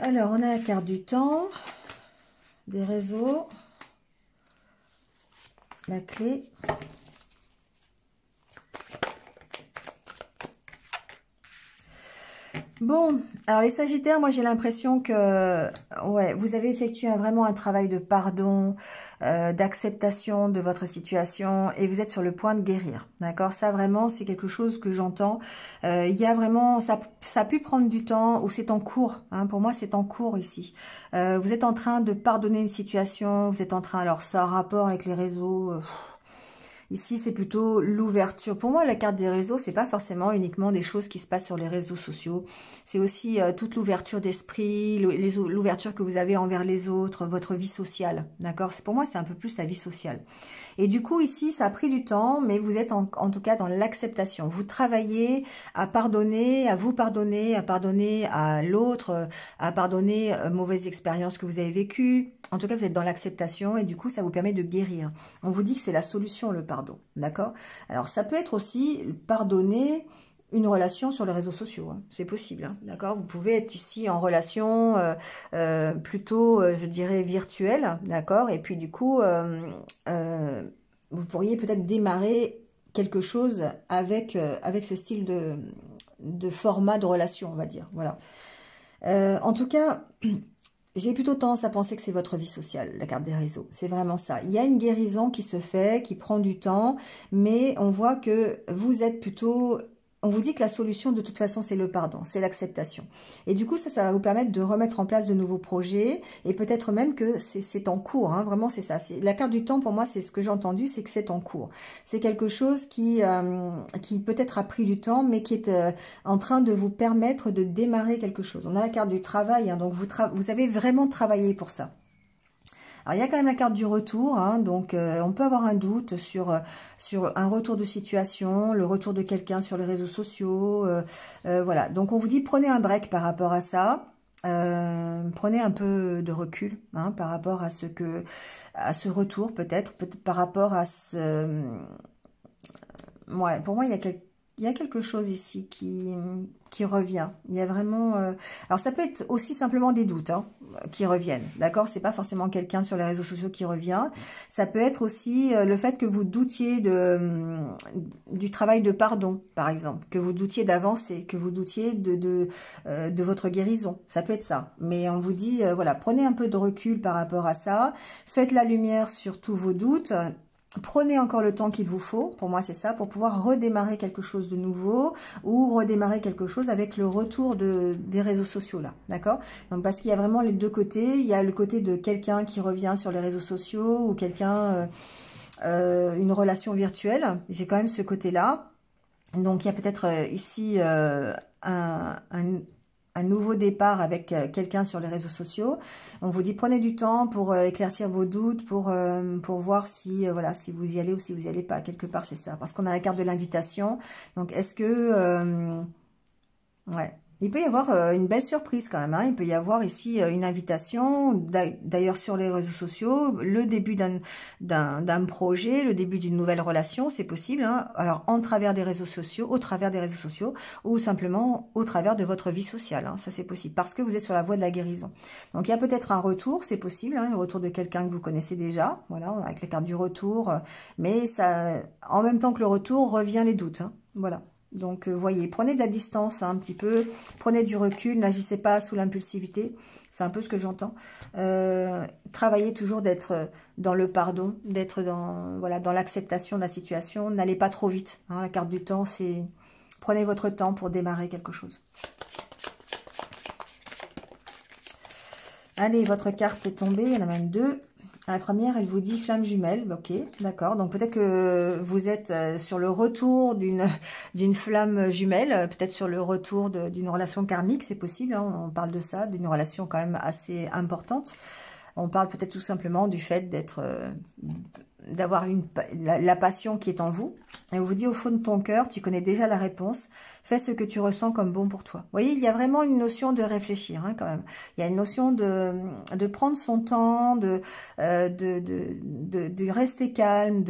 Alors, on a la carte du temps, des réseaux, la clé. Bon, alors les sagittaires, moi j'ai l'impression que ouais, vous avez effectué vraiment un travail de pardon, d'acceptation de votre situation et vous êtes sur le point de guérir, d'accord? Ça vraiment, c'est quelque chose que j'entends. Il y a vraiment, ça a pu prendre du temps ou c'est en cours, hein, pour moi c'est en cours ici. Vous êtes en train de pardonner une situation, vous êtes en train, alors ça a rapport avec les réseaux... Ici, c'est plutôt l'ouverture. Pour moi, la carte des réseaux, c'est pas forcément uniquement des choses qui se passent sur les réseaux sociaux. C'est aussi toute l'ouverture d'esprit, l'ouverture que vous avez envers les autres, votre vie sociale. D'accord? Pour moi, c'est un peu plus la vie sociale. Et du coup, ici, ça a pris du temps, mais vous êtes en tout cas dans l'acceptation. Vous travaillez à pardonner, à vous pardonner, à pardonner à l'autre, à pardonner mauvaises expériences que vous avez vécues. En tout cas, vous êtes dans l'acceptation et du coup, ça vous permet de guérir. On vous dit que c'est la solution, le pardon. D'accord? Alors, ça peut être aussi pardonner une relation sur les réseaux sociaux, hein. C'est possible, hein, d'accord? Vous pouvez être ici en relation plutôt, je dirais, virtuelle, d'accord? Et puis du coup, vous pourriez peut-être démarrer quelque chose avec, avec ce style de format de relation, on va dire, voilà. En tout cas, j'ai plutôt tendance à penser que c'est votre vie sociale, la carte des réseaux. C'est vraiment ça. Il y a une guérison qui se fait, qui prend du temps, mais on voit que vous êtes plutôt... On vous dit que la solution, de toute façon, c'est le pardon, c'est l'acceptation. Et du coup, ça va vous permettre de remettre en place de nouveaux projets, et peut-être même que c'est en cours, hein, vraiment, c'est ça. La carte du temps, pour moi, c'est ce que j'ai entendu, c'est que c'est en cours. C'est quelque chose qui peut-être a pris du temps, mais qui est en train de vous permettre de démarrer quelque chose. On a la carte du travail, hein, donc vous avez vraiment travaillé pour ça. Alors, il y a quand même la carte du retour, hein, donc on peut avoir un doute sur un retour de situation, le retour de quelqu'un sur les réseaux sociaux, voilà. Donc, on vous dit, prenez un break par rapport à ça, prenez un peu de recul, hein, par rapport à ce retour, peut-être par rapport à ce... Ouais, pour moi, il y a quelque chose ici qui revient. Il y a vraiment... Alors, ça peut être aussi simplement des doutes, hein, qui reviennent, d'accord? C'est pas forcément quelqu'un sur les réseaux sociaux qui revient. Ça peut être aussi le fait que vous doutiez du travail de pardon, par exemple. Que vous doutiez d'avancer, que vous doutiez de votre guérison. Ça peut être ça. Mais on vous dit, voilà, prenez un peu de recul par rapport à ça. Faites la lumière sur tous vos doutes. Prenez encore le temps qu'il vous faut, pour moi c'est ça, pour pouvoir redémarrer quelque chose de nouveau ou redémarrer quelque chose avec le retour des réseaux sociaux là, d'accord? Donc parce qu'il y a vraiment les deux côtés, il y a le côté de quelqu'un qui revient sur les réseaux sociaux ou quelqu'un, une relation virtuelle, j'ai quand même ce côté-là. Donc il y a peut-être ici un nouveau départ avec quelqu'un sur les réseaux sociaux. On vous dit prenez du temps pour éclaircir vos doutes, pour voir si voilà, si vous y allez ou si vous y allez pas. Quelque part c'est ça, parce qu'on a la carte de l'invitation. Donc est-ce que ouais, il peut y avoir une belle surprise quand même, hein. Il peut y avoir ici une invitation, d'ailleurs sur les réseaux sociaux, le début d'un projet, le début d'une nouvelle relation, c'est possible, hein. Alors en travers des réseaux sociaux, au travers des réseaux sociaux, ou simplement au travers de votre vie sociale, hein. Ça c'est possible, parce que vous êtes sur la voie de la guérison. Donc il y a peut-être un retour, c'est possible, hein, le retour de quelqu'un que vous connaissez déjà, voilà, avec la carte du retour, mais ça, en même temps que le retour, revient les doutes, hein. Voilà. Donc, voyez, prenez de la distance, hein, un petit peu, prenez du recul, n'agissez pas sous l'impulsivité, c'est un peu ce que j'entends. Travaillez toujours d'être dans le pardon, d'être voilà, dans l'acceptation de la situation, n'allez pas trop vite, hein, la carte du temps, c'est prenez votre temps pour démarrer quelque chose. Allez, votre carte est tombée, il y en a même deux. La première, elle vous dit flamme jumelle, ok, d'accord. Donc peut-être que vous êtes sur le retour d'une flamme jumelle, peut-être sur le retour d'une relation karmique, c'est possible, hein, on parle de ça, d'une relation quand même assez importante. On parle peut-être tout simplement du fait d'avoir la passion qui est en vous. Et on vous dit au fond de ton cœur, tu connais déjà la réponse, fais ce que tu ressens comme bon pour toi. Vous voyez, il y a vraiment une notion de réfléchir, hein, quand même. Il y a une notion de prendre son temps, de rester calme,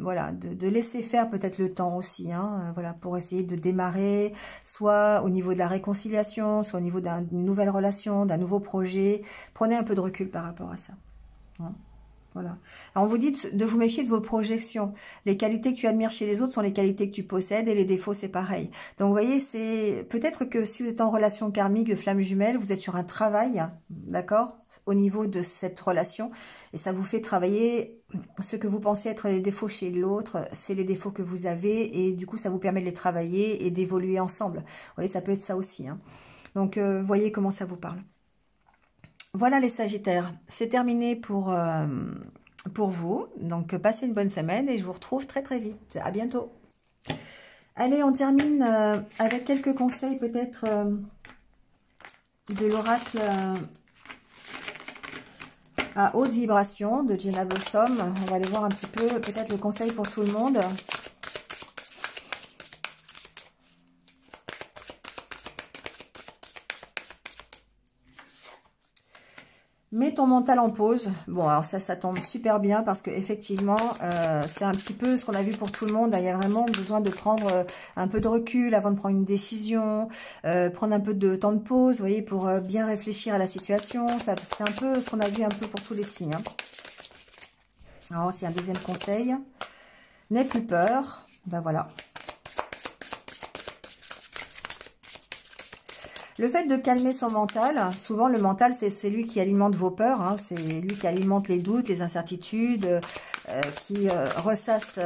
voilà, de laisser faire peut-être le temps aussi, hein, voilà, pour essayer de démarrer, soit au niveau de la réconciliation, soit au niveau d'une nouvelle relation, d'un nouveau projet. Prenez un peu de recul par rapport à ça, hein. Voilà. Alors on vous dit de vous méfier de vos projections. Les qualités que tu admires chez les autres sont les qualités que tu possèdes et les défauts c'est pareil. Donc vous voyez, c'est peut-être que si vous êtes en relation karmique de flamme jumelle, vous êtes sur un travail, d'accord, au niveau de cette relation et ça vous fait travailler ce que vous pensez être les défauts chez l'autre, c'est les défauts que vous avez et du coup ça vous permet de les travailler et d'évoluer ensemble. Vous voyez, ça peut être ça aussi, hein. Donc voyez comment ça vous parle. Voilà les Sagittaires, c'est terminé pour pour vous. Donc, passez une bonne semaine et je vous retrouve très très vite. À bientôt. Allez, on termine avec quelques conseils peut-être de l'oracle à haute vibration de Jenna Blossom. On va aller voir un petit peu peut-être le conseil pour tout le monde. Mets ton mental en pause. Bon, alors ça tombe super bien parce que effectivement, c'est un petit peu ce qu'on a vu pour tout le monde. Il y a vraiment besoin de prendre un peu de recul avant de prendre une décision, prendre un peu de temps de pause, vous voyez, pour bien réfléchir à la situation. C'est un peu ce qu'on a vu un peu pour tous les signes. Hein. Alors, c'est un deuxième conseil. N'aie plus peur. Ben voilà. Le fait de calmer son mental, souvent le mental c'est celui qui alimente vos peurs, hein, c'est lui qui alimente les doutes, les incertitudes, qui ressasse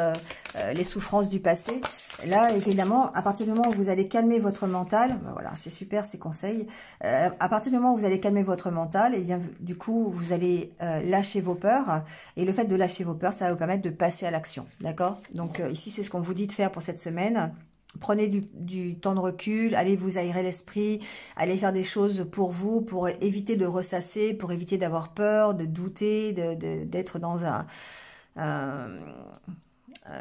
les souffrances du passé. Là évidemment, à partir du moment où vous allez calmer votre mental, ben voilà, c'est super ces conseils, à partir du moment où vous allez calmer votre mental, et bien du coup vous allez lâcher vos peurs, et le fait de lâcher vos peurs, ça va vous permettre de passer à l'action, d'accord? Donc ici c'est ce qu'on vous dit de faire pour cette semaine. Prenez du temps de recul, allez vous aérer l'esprit, allez faire des choses pour vous, pour éviter de ressasser, pour éviter d'avoir peur, de douter, d'être dans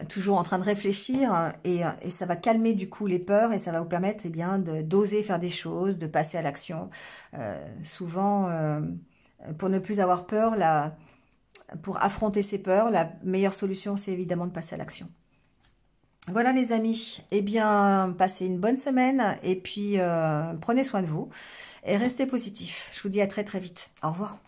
toujours en train de réfléchir et ça va calmer du coup les peurs et ça va vous permettre eh bien d'oser faire des choses, de passer à l'action. Souvent, pour ne plus avoir peur, pour affronter ses peurs, la meilleure solution c'est évidemment de passer à l'action. Voilà les amis, eh bien passez une bonne semaine et puis prenez soin de vous et restez positifs. Je vous dis à très très vite. Au revoir.